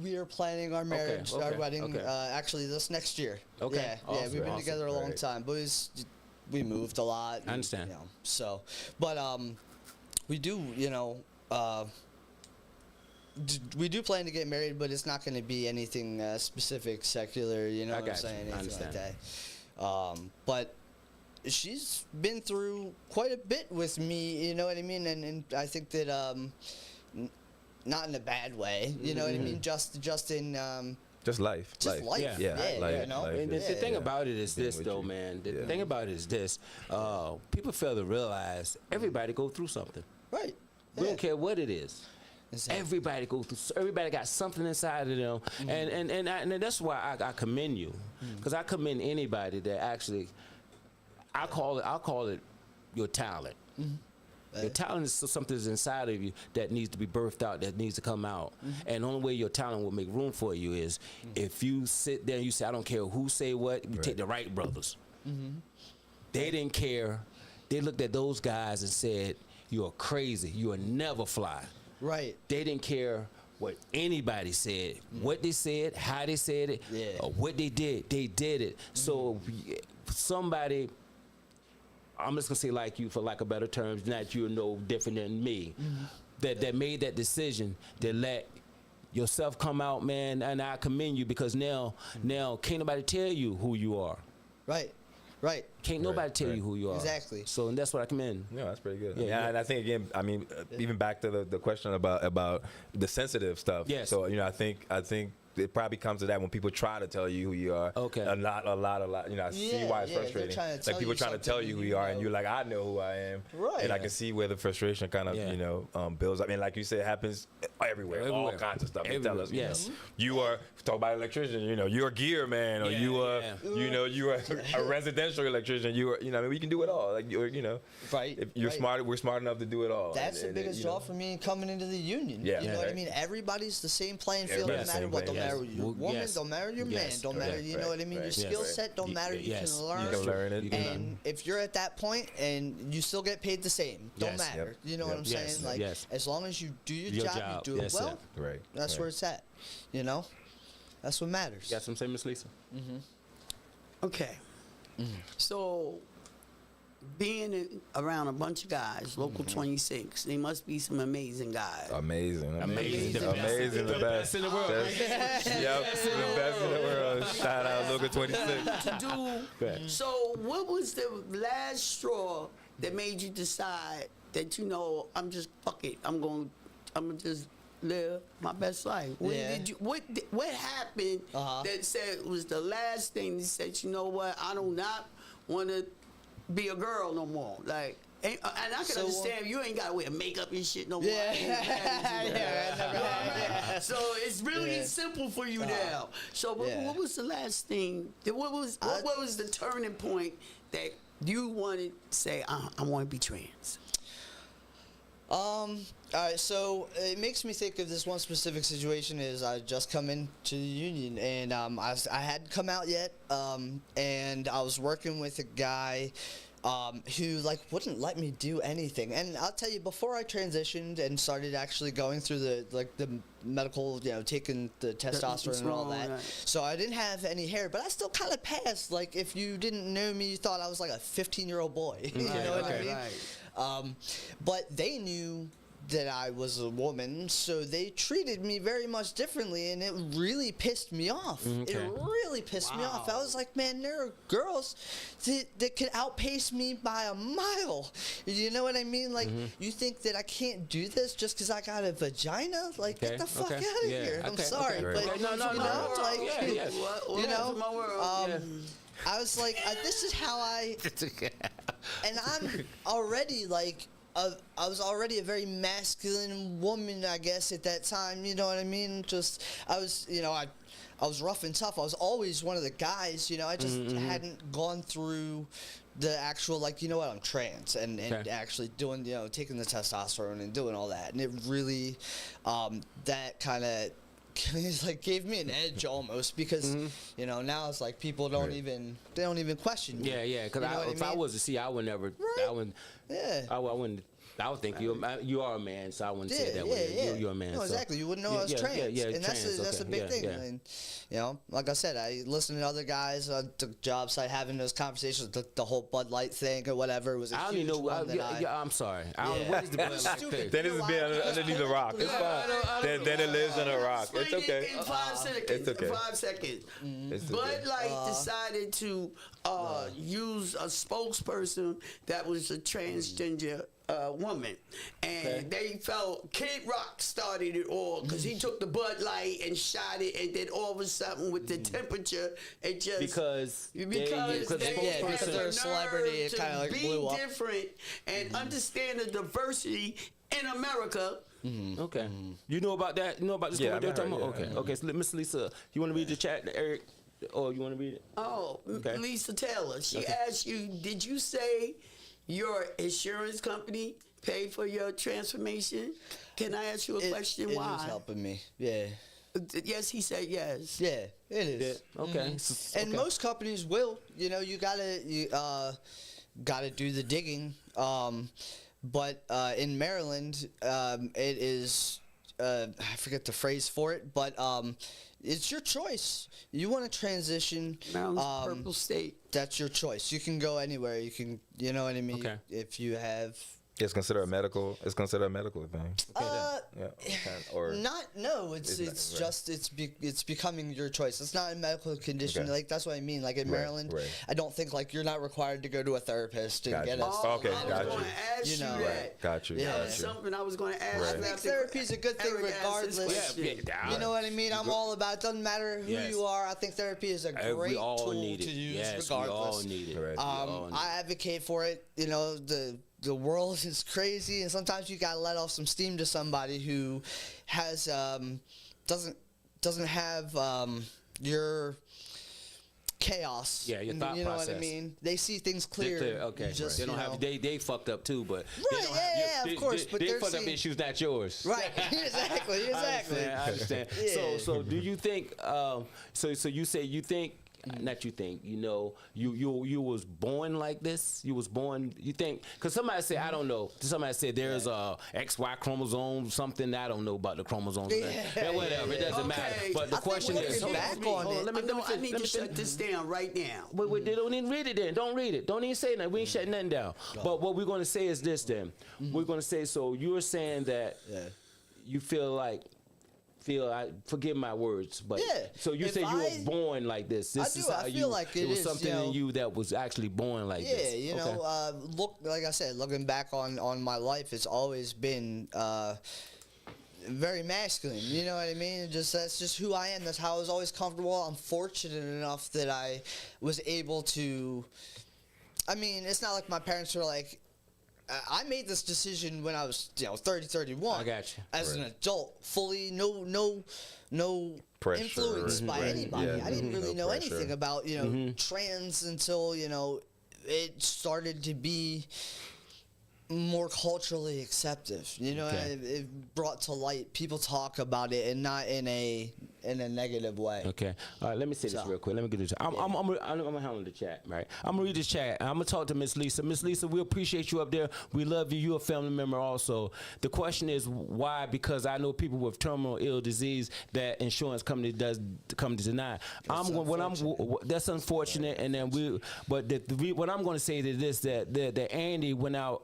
We are planning our marriage, our okay, wedding, okay. Actually this next year. Okay, Yeah, awesome, we've been awesome. together a long Right. time, but we moved a lot. I understand. You know, so, but we do, we do plan to get married, but it's not going to be anything specific, secular. You know I what I'm got you. saying? I Anything like understand. that. But she's been through quite a bit with me. You know what I mean? And I think that not in a bad way. You know what I mean? Just in Just life. just life. Yeah. Yeah, life, you know? life And the is- thing yeah. about it is Being this, with though, you. man. The Yeah. thing about it is this. People fail to realize everybody go through something. Right. We don't care what it is. Exactly. Everybody go through. Everybody got something inside of them, and that's why I commend you, because I commend anybody that actually. I'll call it your talent. Your talent is something that's inside of you that needs to be birthed out, that needs to come out. And the only way your talent will make room for you is if you sit there and you say, I don't care who say what. We take the Wright brothers. They didn't care. They looked at those guys and said, "You're crazy. You'll never fly." Right. They didn't care what anybody said, what they said, how they said it, Yeah. or what they did. They did it. So somebody, I'm just gonna say like you for lack of better terms, not you no different than me, that made that decision to let yourself come out, man, and I commend you because now can't nobody tell you who you are. Right. Right. Can't nobody tell right. you who you are. Exactly. So and that's what I commend. No, that's pretty good. Yeah, Yeah, yeah. and I think again, I mean, even back to the question about the sensitive stuff. Yes. So I think it probably comes to that when people try to tell you who you are. Okay. A lot. You know, I see Yeah, why it's yeah, they're frustrating. trying to tell Like people you trying to tell something you who you you are, know. and you're like, I know who I am. Right. And I Yeah. can see where the frustration kind of Yeah. builds up. I mean, like you said, it happens everywhere. All Everywhere. kinds of stuff. They tell Everywhere, us. yes. You are talk about electrician. You know, you're a gear man, or Yeah, you are. yeah. You know, you are a residential electrician. You are. You know, I mean, we can do it all. Like you're. You know. Right, If you're right. smart. We're smart enough to do it all. That's the And, biggest you draw know. for me coming into the union. Yeah. You know Yeah. what I Right. mean? Everybody's the same playing field. Everybody's No the matter same what. Don't playing matter field. your Yes. woman. Yes. Don't matter your Yes. man. Don't Right. matter. You know what I mean? Your Right. skill Right. set don't matter. You Yes. can learn. You can learn it. You can And learn. if you're at that point and you still get paid the same, don't Yes. matter. Yep. You know what I'm Yes. saying? Like Yes. as long as you do your, Your job, job. you do it Yes, well. sir. Right. That's right. where it's at. You know, that's what matters. You got something to say, Miss Lisa? Okay. So, being around a bunch of guys, local 26, they must be some amazing guys. Amazing. Amazing. The best. Amazing. The The best. best in the world. Yep. The best in the world. Shout out Luca 26. to do. Go ahead. So, what was the last straw that made you decide that I'm just fuck it, I'm gonna just live my best life? When Yeah. did you? What happened that said was the last thing that said, you know what, I do not want to be a girl no more, like. And I can So, understand you ain't got to wear makeup and shit no more. Yeah. I ain't mad at you, man. Yeah, I never had that. So it's really simple for you now. So what was the last thing? What was the turning point that you wanted to say, I want to be trans? All right, so it makes me think of this one specific situation. Is I just come into the union, and I hadn't come out yet, and I was working with a guy who like wouldn't let me do anything. And I'll tell you, before I transitioned and started actually going through the medical, taking the testosterone and all that, so I didn't have any hair, but I still kind of passed. Like, if you didn't know me, you thought I was like a 15-year-old boy. You know what I mean? Right. But they knew that I was a woman, so they treated me very much differently, and it really pissed me off. It really pissed me off. I was like, man, there are girls that could outpace me by a mile. You know what I mean? Like, you think that I can't do this just because I got a vagina? Like, get the fuck out of here. I'm sorry, but no, I was like, this is how I... And I'm already like... I was already a very masculine woman, I guess, at that time. You know what I mean? I was, I was rough and tough. I was always one of the guys. I just hadn't gone through the actual, like, I'm trans and actually doing, taking the testosterone and doing all that. And it really, that kind of like gave me an edge almost, because now it's like people don't even question me. Yeah, because if I was to see, I would never. Right. I wouldn't. Yeah. I wouldn't. I would think you are a man, so I wouldn't say it that way. You're a man. No, exactly. You wouldn't know I was trans. And that's a big thing. And, like I said, I listened to other guys on the job site having those conversations. The whole Bud Light thing or whatever was a I don't huge even know. one I'm sorry. I don't know what is the Bud Light thing. Then it's been underneath the rock. It's fine. Then it lives in a rock. It's okay. In 5 seconds. It's okay. 5 seconds. It's Bud okay. Light decided to use a spokesperson that was a transgender woman, and they felt Kid Rock started it all because he took the Bud Light and shot it, and then all of a sudden with the temperature, it just because they because they're a celebrity, it kind of like blew up. Different and understand the diversity in America. Okay. You know about that? You know about this? Yeah, they're talking about? yeah. Okay. So Miss Lisa, you want to read the chat, Eric? Or you want to read it? Oh, Okay. Lisa Taylor. She asked you, did you say your insurance company paid for your transformation? Can I ask you a question? It Why? was helping me. Yeah. Yes, he said yes. Yeah, it is. Okay. And most companies will. You gotta do the digging. But in Maryland, it is. I forget the phrase for it, but it's your choice. You want to transition. Maryland's purple state. That's your choice. You can go anywhere. You can, you know what I mean? Okay. If you have. It's considered a medical. It's considered a medical thing. It's becoming your choice. It's not a medical condition. Okay. Like, that's what I mean. Like in Maryland, I don't think like you're not required to go to a therapist and get a. Okay, I was got going you. to ask you that. Got you. Yeah. That was something I was going to ask you. I think therapy is a good thing Eric asked this regardless. question. You know what I mean? I'm all about it. Doesn't matter who you are. I think therapy is a great tool to use regardless. We all need it. Right. I advocate for it. The world is crazy, and sometimes you gotta let off some steam to somebody who has doesn't have your chaos. Yeah, your thought you know process. what I mean? They see things clear. Okay. Just, they don't have. They fucked up too, but of course. But they they're fucked up seeing, issues, not yours. Right. Exactly. I understand. Yeah. So do you think? So you say you think. Not you think, you was born like this. You was born. You think? Because somebody said, I don't know. Somebody said there's a XY chromosome, something I don't know about the chromosomes. Whatever. It doesn't matter. But the question is, I need to shut this down right now. Wait, they don't even read it then. Don't read it. Don't even say nothing. We ain't shutting nothing down. But what we're going to say is this then. We're going to say, so you're saying that you forgive my words, but so you say you were born like this. This is how I feel like it was is, something in you that was actually born like this. Yeah, look, like I said, looking back on my life, it's always been very masculine. You know what I mean? That's just who I am. That's how I was always comfortable. I'm fortunate enough that I was able to. I mean, it's not like my parents were like. I made this decision when I was, 30, 31. I got you. As an adult, fully no Pressure. influence by anybody. Yeah, I didn't really know pressure. anything about, trans until, it started to be more culturally accepted. You know, Okay. it brought to light. People talk about it and not in a negative way. Okay. All right. Let me say this So- real quick. Let me get this. I'm gonna handle the chat, right? I'm gonna read this chat. I'm gonna talk to Miss Lisa. Miss Lisa, we appreciate you up there. We love you. You're a family member also. The question is why? Because I know people with terminal ill disease that insurance company does come to deny. That's unfortunate. And then what I'm going to say is this: that Andy went out.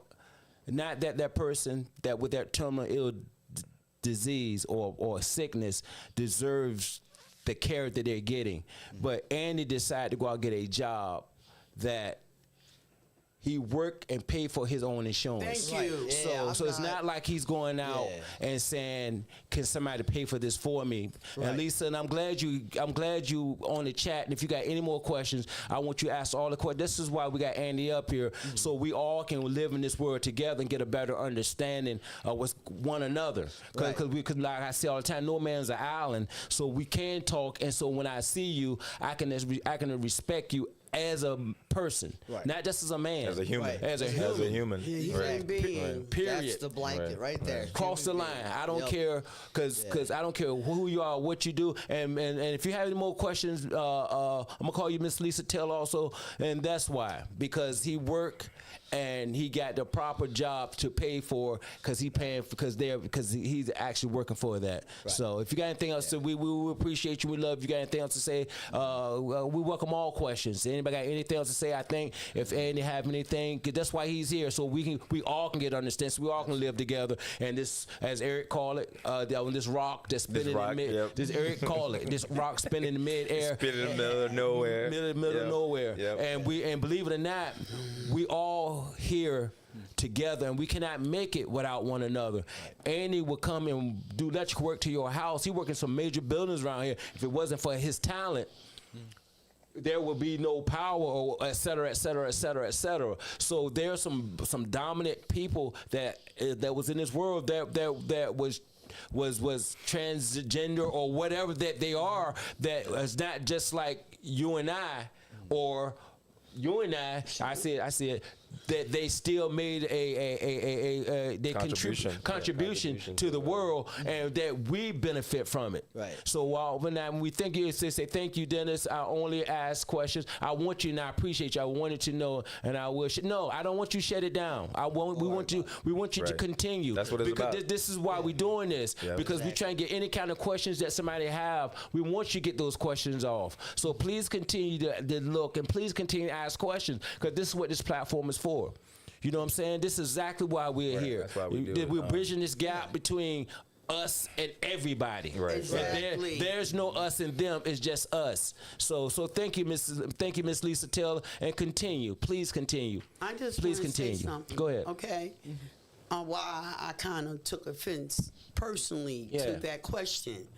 Not that person that with that terminal ill disease or sickness deserves the care that they're getting. But Andy decided to go out and get a job that he worked and paid for his own insurance. Thank you. Right. So, Yeah, so it's not like he's going out and saying, "Can somebody pay for this for me?" Right. And Lisa, and I'm glad you on the chat. And if you got any more questions, I want you to ask all the questions. This is why we got Andy up here, so we all can live in this world together and get a better understanding of what's one another. Because Right. like I say all the time, no man's an island. So we can talk. And so when I see you, I can respect you as a person, Right. not just as a man. As a human. Right. As a As human. a human. Human being. Period. That's the blanket right there. Cross the Human line. being. I don't Yep. care because I don't care who you are, what you do, and if you have any more questions, I'm gonna call you Miss Lisa Taylor also, and that's why, because he worked and he got the proper job to pay for because he's actually working for that. So if you got anything else, we appreciate you. We love you. Got anything else to say? We welcome all questions. Anybody got anything else to say? I think if Andy have anything, 'cause that's why he's here, so we all can get understanding. So we all can live together. And this, as Eric called it, this rock that's spinning in mid. Yep. This Eric called it. This rock spinning in mid-air. Spit in the middle of nowhere. Middle of nowhere. Yep. And believe it or not, we all here together, and we cannot make it without one another. Andy would come and do electrical work to your house. He worked in some major buildings around here. If it wasn't for his talent, there would be no power, or et cetera, et cetera, et cetera, et cetera. So there's some dominant people that was in this world that was transgender or whatever that they are, that is not just like you and I, or you and I see it, that they still made a contribution to the world, and that we benefit from it. Right. So when we thank you, say thank you, Dennis. I only ask questions. I want you, and I appreciate you. I wanted to know, and I wish. No, I don't want you to shut it down. We want you to Right. continue. That's what it's because about. This is why we're doing this, Yeah. because we try and get any kind of questions that somebody have. We want you to get those questions off. So please continue to look, and please continue to ask questions, because this is what this platform is for. You know what I'm saying? This is exactly why we're here. That's why we do it. We're bridging this gap between us and everybody. Right. Exactly. There's no us and them. It's just us. So thank you, Miss Lisa Taylor, and continue. Please continue. I just please want to say continue. something. Go ahead. Okay. Why I kind of took offense personally to that question.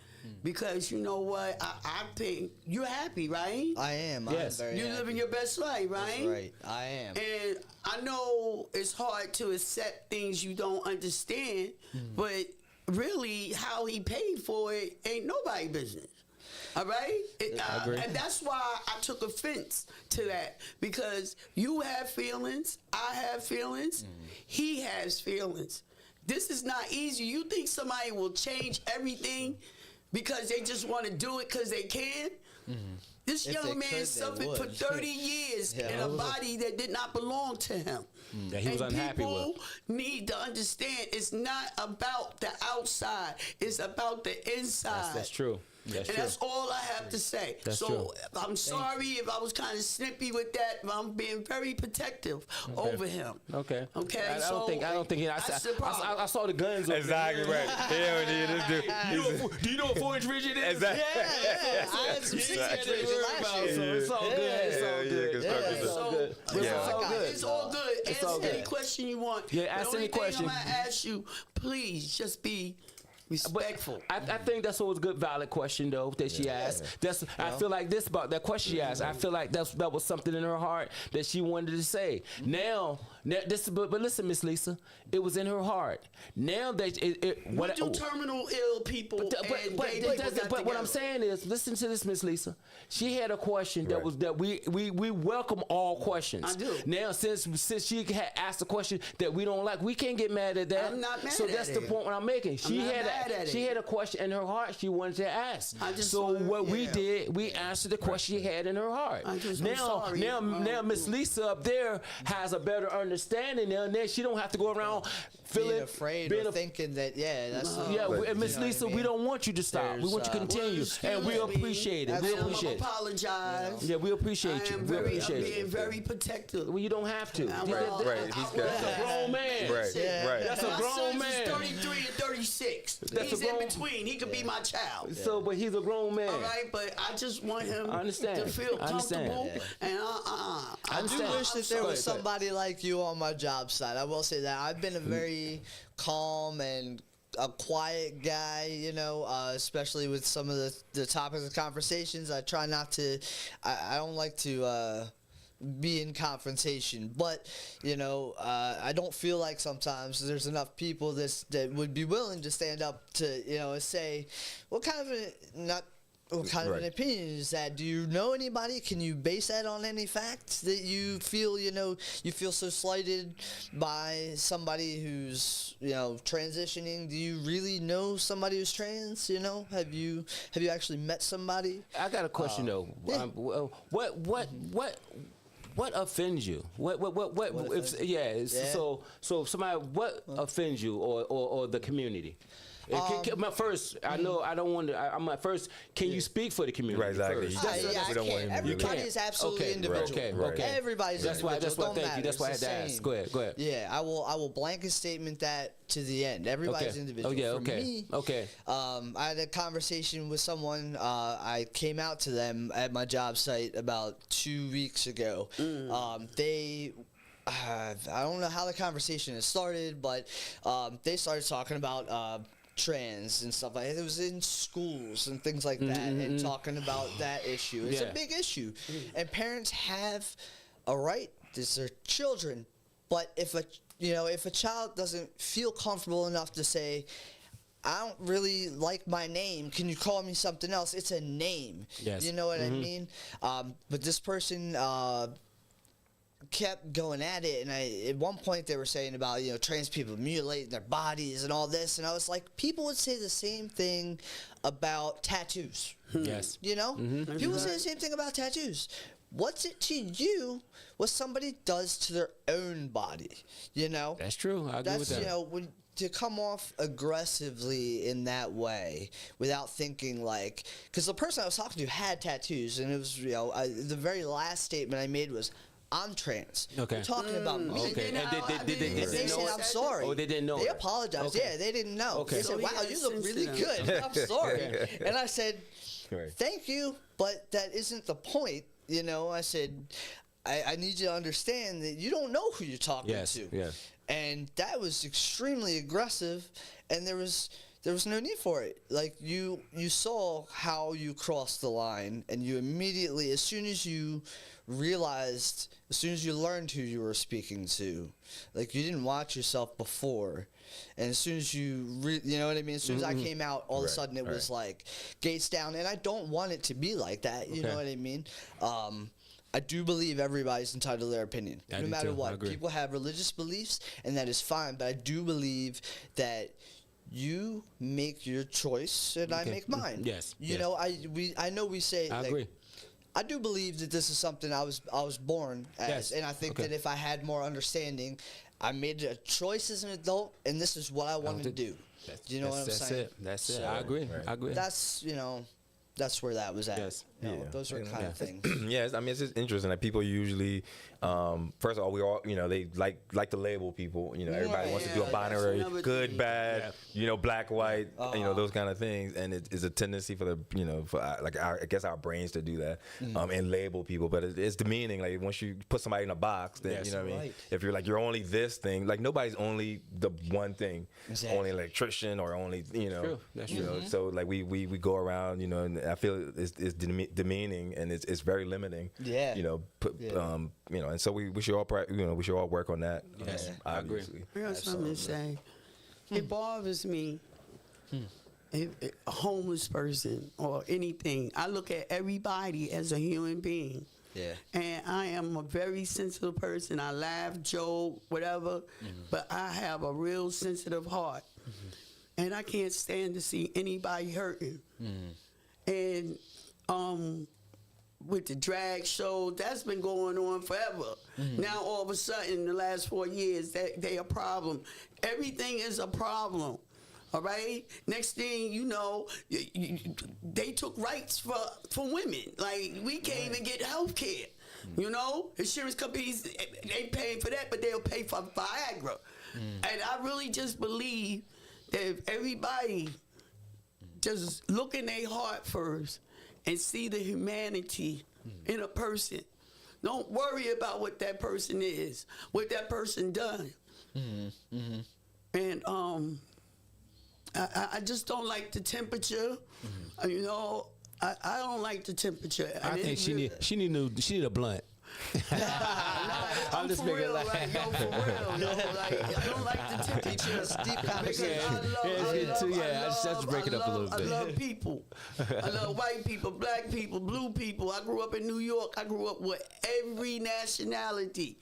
Because you know what? I think you're happy, right? I am. Yes. I'm very You're happy. living your best life, right? That's right. I am. And I know it's hard to accept things you don't understand, but really how he paid for it ain't nobody business. All right? I agree. And that's why I took offense to that, because you have feelings, I have feelings, he has feelings. This is not easy. You think somebody will change everything because they just want to do it because they can? This If young they man could, they suffered for would. 30 years in a body that did not belong to him. That he was and unhappy people with. need to understand it's not about the outside, it's about the inside. That's true. That's And true. that's all I have to say. That's so true. I'm sorry if I was kind of snippy with that, but I'm being very protective over him. Okay. Okay. I don't think. that's the problem. I saw the guns. over Exactly there. right. Yeah, this dude. Do you know what 4-inch rigid is? Exactly. Yeah. I had some 6-inch rigid last year. So it's all good. It's all Yeah, good. constructive It's all good. So, It's Yeah. all good. It's all good. It's Ask all any good. question you want. Yeah, ask the only any question. thing I'm gonna ask you, please, just be Respectful. I think that's always a good, valid question though that she asked. I feel like this about that question she asked. I feel like that was something in her heart that she wanted to say. Now but listen, Miss Lisa, it was in her heart. Now that What do terminal ill people and gay people got but what together? I'm saying is, listen to this, Miss Lisa. She had a question that we welcome all questions. I do. Now since she had asked a question that we don't like, we can't get mad at that. I'm not mad so at that's it. the point I'm making. She not had mad at she it. had a question in her heart she wanted to ask. I just So wanna- what we yeah. did, we answered the question she had in her heart. I'm Now sorry. now Miss Lisa up there has a better understanding now. Now she don't have to go around feeling being afraid or thinking that that's yeah, But- and Miss you know Lisa, what I we mean? don't want you to stop. We There's, want you to continue, and we appreciate it. We And appreciate I'm it. apologize. Yeah, we appreciate you. I'm We I'm appreciate being you. very protective. Well, you don't have to. I'm Right, he's got That's a grown man. Right, Yeah. right. That's a My grown son's man. is 33 and 36. That's He's a grown- in between. He could be my child. So, but he's a grown man. All right, but I just want him I understand. to feel I understand. comfortable. And I I do understand. wish that there Go was ahead. somebody like you on my job site. I will say that I've been a very calm and a quiet guy, you know, especially with some of the topics of conversations. I try not to. I don't like to be in confrontation, but you know, I don't feel like sometimes there's enough people that would be willing to stand up to, you know, and say, what kind of an opinion is that? Do you know anybody? Can you base that on any facts that you feel, you know, you feel so slighted by somebody who's, you know, transitioning? Do you really know somebody who's trans? You know, have you actually met somebody? I got a question though. yeah. What offends you? What offends if yeah, so somebody what offends you or the community? First, I know I don't want to. I'm at first. Can you speak for the community? Right, exactly. First? I we don't want can't. him to really- Everybody is absolutely Okay, individual. okay, Right. okay. Everybody's That's why. individual. That's why. Don't Thank you. That's matter. why I had It's to the ask. same. Go ahead. Go ahead. Yeah, I will blanket statement that to the end. Everybody's Okay. individual. Oh, yeah, For okay. me, Okay. I had a conversation with someone. I came out to them at my job site about 2 weeks ago. I don't know how the conversation has started, but they started talking about trans and stuff like that. It was in schools and things like that, and talking about that issue. It's Yeah. a big issue, and parents have a right. These are children, but if a child doesn't feel comfortable enough to say, I don't really like my name, can you call me something else? It's a name. Yes. You know what I mean? But this person kept going at it, and at one point they were saying about, you know, trans people mutilating their bodies and all this, and I was like, people would say the same thing about tattoos. Yes. You know? People say the same thing about tattoos. What's it to you what somebody does to their own body? You know? That's true. I agree with That's, that. you know, to come off aggressively in that way without thinking like, because the person I was talking to had tattoos, and it was, you know, the very last statement I made was, I'm trans. Okay. We're talking about me. Okay. And They they And they know said, it? I'm sorry. Oh, they didn't know They it. apologized. Okay. Yeah, they didn't know. Okay. They So said, he wow, had you look sense really to good. them. I'm sorry. And I said, Right. thank you, but that isn't the point. You know, I said, I need you to understand that you don't know who you're talking Yes, to. yes. And that was extremely aggressive, and there was no need for it. Like, you saw how you crossed the line, and you immediately, as soon as you learned who you were speaking to, like, you didn't watch yourself before, and as soon as you know what I mean? As soon as I came out, all of a Right, sudden it was right. like, gates down, and I don't want it to be like that, you Okay. know what I mean? I do believe everybody's entitled to their opinion, I no do matter too. I what. agree. People have religious beliefs, and that is fine, but I do believe that you make your choice and I Okay. make mine. Yes, You yes. know, I know we say, I like, agree. I do believe that this is something I was born as, Yes. and I think Okay. that if I had more understanding, I made a choice as an adult, and this is what I wanted to do. Do you know what I'm that's saying? it. That's it. So, I agree. Right. I agree. That's, you know, that's where that was at. Yes. You know, Yeah. those are kind of things. Yes, I mean it's just interesting that people usually, first of all, we all they like to label people. Everybody wants to do a Yeah, binary, that's another good, thing. bad, black, white, those kind of things, and it is a tendency for I guess our brains to do that and label people, but it's demeaning. Like once you put somebody in a box, then Yes. you know what I mean. Right. If you're like you're only this thing, like nobody's only the one thing, Exactly. only electrician or only True. That's true. So like we go around, and I feel it's demeaning and it's very limiting. Yeah. And so we should all we should all work on that. Yes, I agree. obviously. I got something to say. It bothers me. If a homeless person or anything, I look at everybody as a human being. Yeah. And I am a very sensitive person. I laugh, joke, whatever, but I have a real sensitive heart. And I can't stand to see anybody hurting. And with the drag show, that's been going on forever. Now all of a sudden, the last 4 years, they a problem. Everything is a problem. All right. Next thing you know, they took rights for women. Like we can't even get health care. Insurance companies they paying for that, but they'll pay for Viagra. And I really just believe that if everybody just look in their heart first and see the humanity in a person, don't worry about what that person is, what that person done. And I just don't like the temperature. I don't like the temperature. I think she need a blunt. I'm just for making real, laugh. like, yo, for real, yo, like, I don't like the temperature. Deep conversation. I just break it up a little bit. I love people. I love white people, black people, blue people. I grew up in New York. I grew up with every nationality.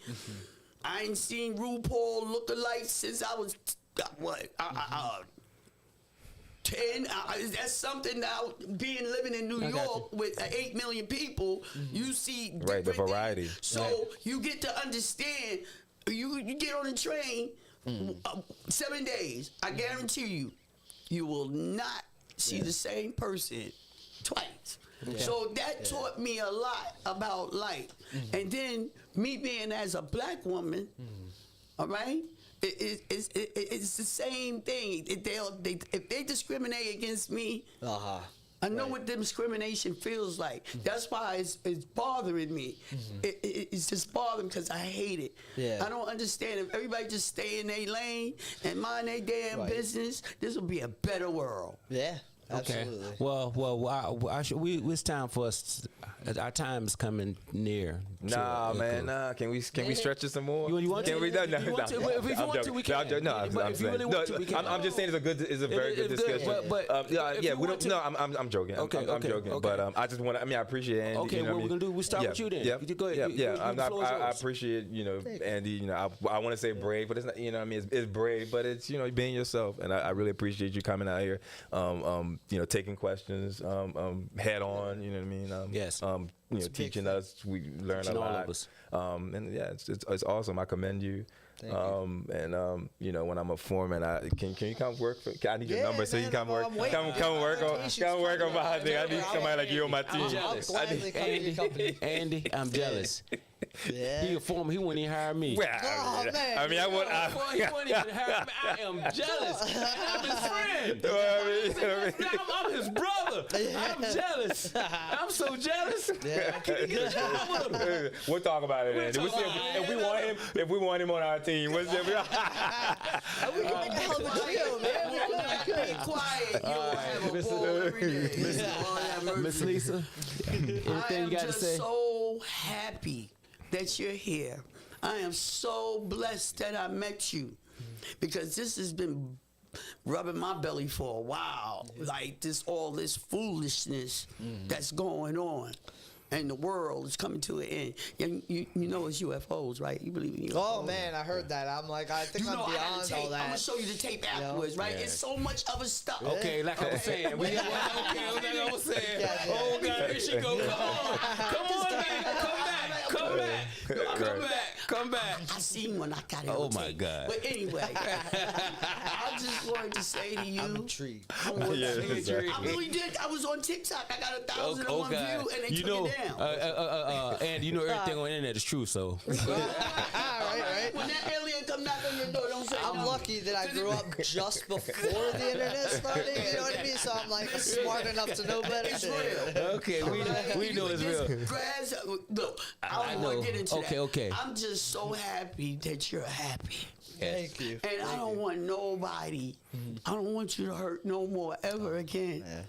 I ain't seen RuPaul look alike since I was 10. That's something now. Living in New York with 8 million people, you see Right, the different variety. things. So you get to understand. You get on the train 7 days. I guarantee you will not see the same person twice. So that taught me a lot about life. And then me being as a black woman, all right. It's the same thing. If they discriminate against me, I know what discrimination feels like. That's why it's bothering me. It's just bothering because I hate it. Yeah. I don't understand. If everybody just stay in their lane and mind their damn business, this will be a better world. Yeah. Okay. Absolutely. Well, it's time for us. Our time is coming near. Nah, man, nah. Can we stretch it some more? You want Can to? we? No, no, If you want to, if you want to, we can. No, But if you really want to, we can. I'm just saying it's a very good It's good, discussion. but if you we want don't. to- No, I'm joking. Okay, I'm okay, joking. okay. But I just want to. I appreciate Andy. Okay, you know what we're gonna do? We start with you then. Yep. Go ahead. Yeah. The floor is I yours. appreciate Andy. I want to say brave, but it's not. It's brave, but it's being yourself. And I really appreciate you coming out here. Taking questions head on. You know what I mean? Yes. Teaching us. We learn a Teaching all lot. of us. And yeah, it's awesome. I commend you. Thank you. And when I'm a foreman, can you come work? I need your Yeah, number so you man, can come work. I'm waiting. Come work on my thing. I need somebody like you on my team. I'm jealous. I'll gladly come to your company. Andy, I'm jealous. Yeah. He a foreman. He wouldn't even hire me. Well, Oh, man. I mean, I would. He wouldn't even hire me. I am jealous. I'm his friend. I'm his brother. I'm jealous. I'm so jealous. Yeah. Can you get a job with him? We'll talk about it, Andy. We'll We'll see talk about if it. we want him on our team. We can make a hell of a trio, man. Be quiet. You'll have a ball every day. Lord have mercy. Miss Lisa, I anything am you got to just say? so happy that you're here. I am so blessed that I met you because this has been rubbing my belly for a while. Like all this foolishness that's going on. And the world is coming to an end. And you know it's UFOs, right? You believe in UFOs? Oh man, I heard that. I'm like, I think I'm I got beyond the tape. all that. I'm gonna show you the tape afterwards, right? It's so much other stuff. Okay, like I was saying. Like I was saying. Yeah. Oh, God, here she go. Come on, man. Come back. Come back. I seen one. I got it. Oh, on my tape. God. But anyway, I just wanted to say to you, I'm intrigued. I want Yeah, to say exactly. I really did. I was on TikTok. I got 1,001 view, and they you took know, it down. and you know everything on the internet is true, so. right. When that alien come knock on your door, don't say I'm no. lucky that I grew up just before the internet started. You know what I mean? So I'm like smart enough to know better. It's real. Okay, we know it's real. Look, I I don't want know. to get into that. Okay. I'm just so happy that you're happy. Thank you. And I don't want nobody, I don't want you to hurt no more ever again. Yeah.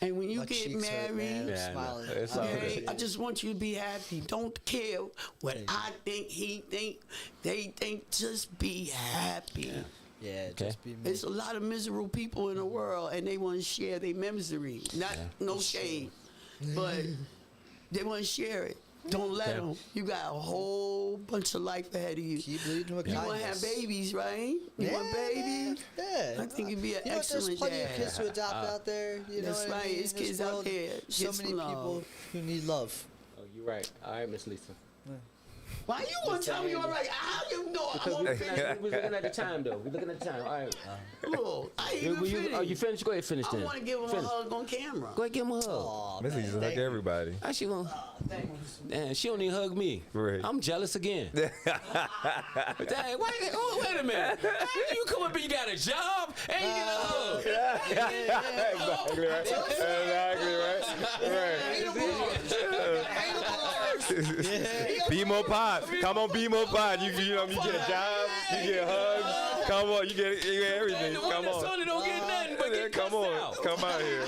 And when you My get cheeks hurt, man. married, I'm smiling. It's all okay, good. I just want you to be happy. Don't care what I think, he think, they think. Just be happy. Yeah, just be me. There's a lot of miserable people in the world, and they want to share their misery. Not no shade, but they want to share it. Don't let them. You got a whole bunch of life ahead of you. Keep leading with You kindness. want to have babies, right? You Yeah, want babies? Yeah. I think you'd be an You know, excellent there's plenty dad. of kids to adopt out there. You That's know what I right. mean? There's In this kids out world, there. So Get many some love. people who need love. Oh, you're right. All right, Miss Lisa. Why you want to tell me all right? How you know I'm on finish? We're looking at the time, though. We're looking at the time. All right. Look, I ain't even Are you finished. finished? Go ahead, finish I then. want to give him Finish. a hug on camera. Go ahead, give him a hug. Aw, Miss man, Lisa's thank like you. everybody. How she gonna? Thank you. Man, she don't even hug me. Right. I'm jealous again. Dang, wait a minute. How do you come up and you got a job and you get a hug? Exactly right. Bmore Pod. Come on, Bmore Pod. You get a job, you get hugs. Come on, you get everything. The one Come that's on. on it don't get nothing but get Come cussed on, out. come out here.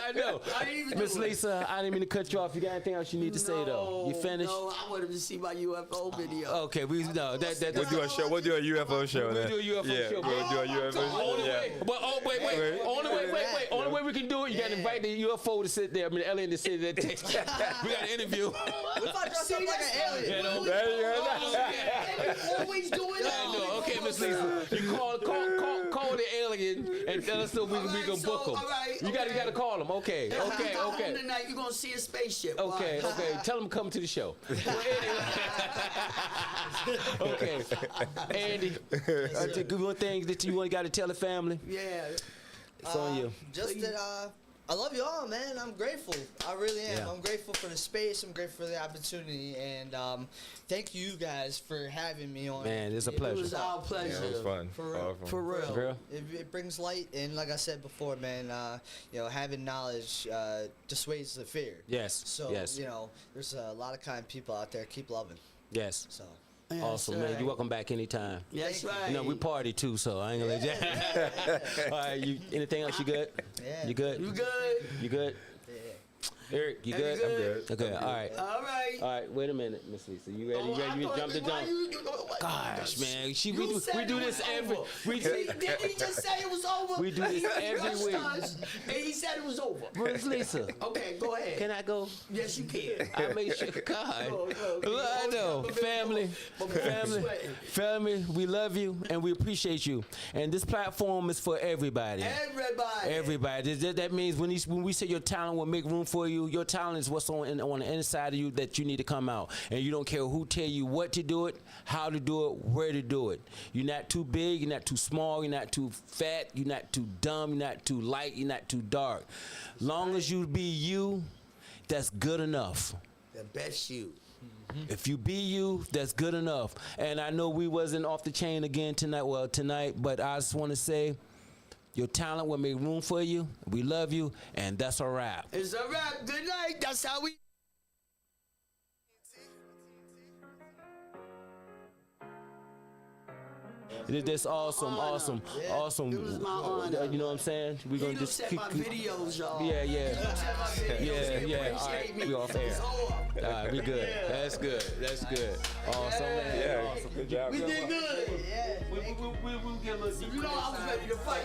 I know. I didn't even Miss do it. Lisa, I didn't mean to cut you off. You got anything else you need to say though? You finished? No, I wanted to see my UFO video. Okay, we no that We'll do a show. We'll do a UFO show. We'll then. do a UFO yeah, show. We'll do a UFO show. Only Yeah. way, but only way we can do it. You got to invite the UFO to sit there. I mean, the alien to sit there. We got an interview. What if I dress up like an alien? You know? There you go. They always doing that. I know. Okay, Miss Lisa, you call the alien and tell us so we can book him. all right, You got to call him. Okay. You got home tonight, you're going to see a spaceship. Okay. Tell him to come to the show. Okay. Andy, one thing that you got to tell the family. Yeah. It's on you. Just that I love you all, man. I'm grateful. I really am. Yeah. I'm grateful for the space. I'm grateful for the opportunity. And thank you guys for having me on. Man, it's a It pleasure. was our pleasure. It was fun. For real. All fun. For real. Girl. It brings light, and like I said before, man, having knowledge dissuades the fear. Yes. So, yes. there's a lot of kind people out there. Keep loving. Yes. So, Yes, Awesome, man. right. You're welcome back anytime. That's Thank you. right. You know, we party too, so I ain't gonna let you. All right, anything else? You good? Yeah. You good? You good? You good? yeah. Eric, you Yeah, good? you I'm good. Okay, all right. All right. All right, wait a minute, Miss Lisa. You ready? Oh, You ready? I You thought- jump the why jump? what? Gosh, man. We You do said this it was every. over. We Didn't he just say it was over? We do this He every rushed week. us, and he said it was over. Miss Lisa, Okay, go ahead. can I go? Yes, you can. I make sure. God, Go. I know, family, family. We love you and we appreciate you. And this platform is for everybody. Everybody. That means when we say your talent will make room for you, your talent is what's on the inside of you that you need to come out. And you don't care who tell you what to do it, how to do it, where to do it. You're not too big, you're not too small, you're not too fat, you're not too dumb, you're not too light, you're not too dark. Long as you be you, that's good enough. The best you. If you be you, that's good enough. And I know we wasn't off the chain again tonight, but I just want to say your talent will make room for you. We love you, and that's a wrap. It's a wrap. Good night. That's how we. That's awesome. It was my honor. You know what I'm saying? We're You gonna looked just at my videos, y'all. Yeah. You looked at my videos. Yeah. Appreciate All right, me. we off air. It's over. All right, we good. That's good. Awesome, man. Yeah. Awesome. Good job. We did good. Yeah. We'll get a little deeper You know I was ready to fight.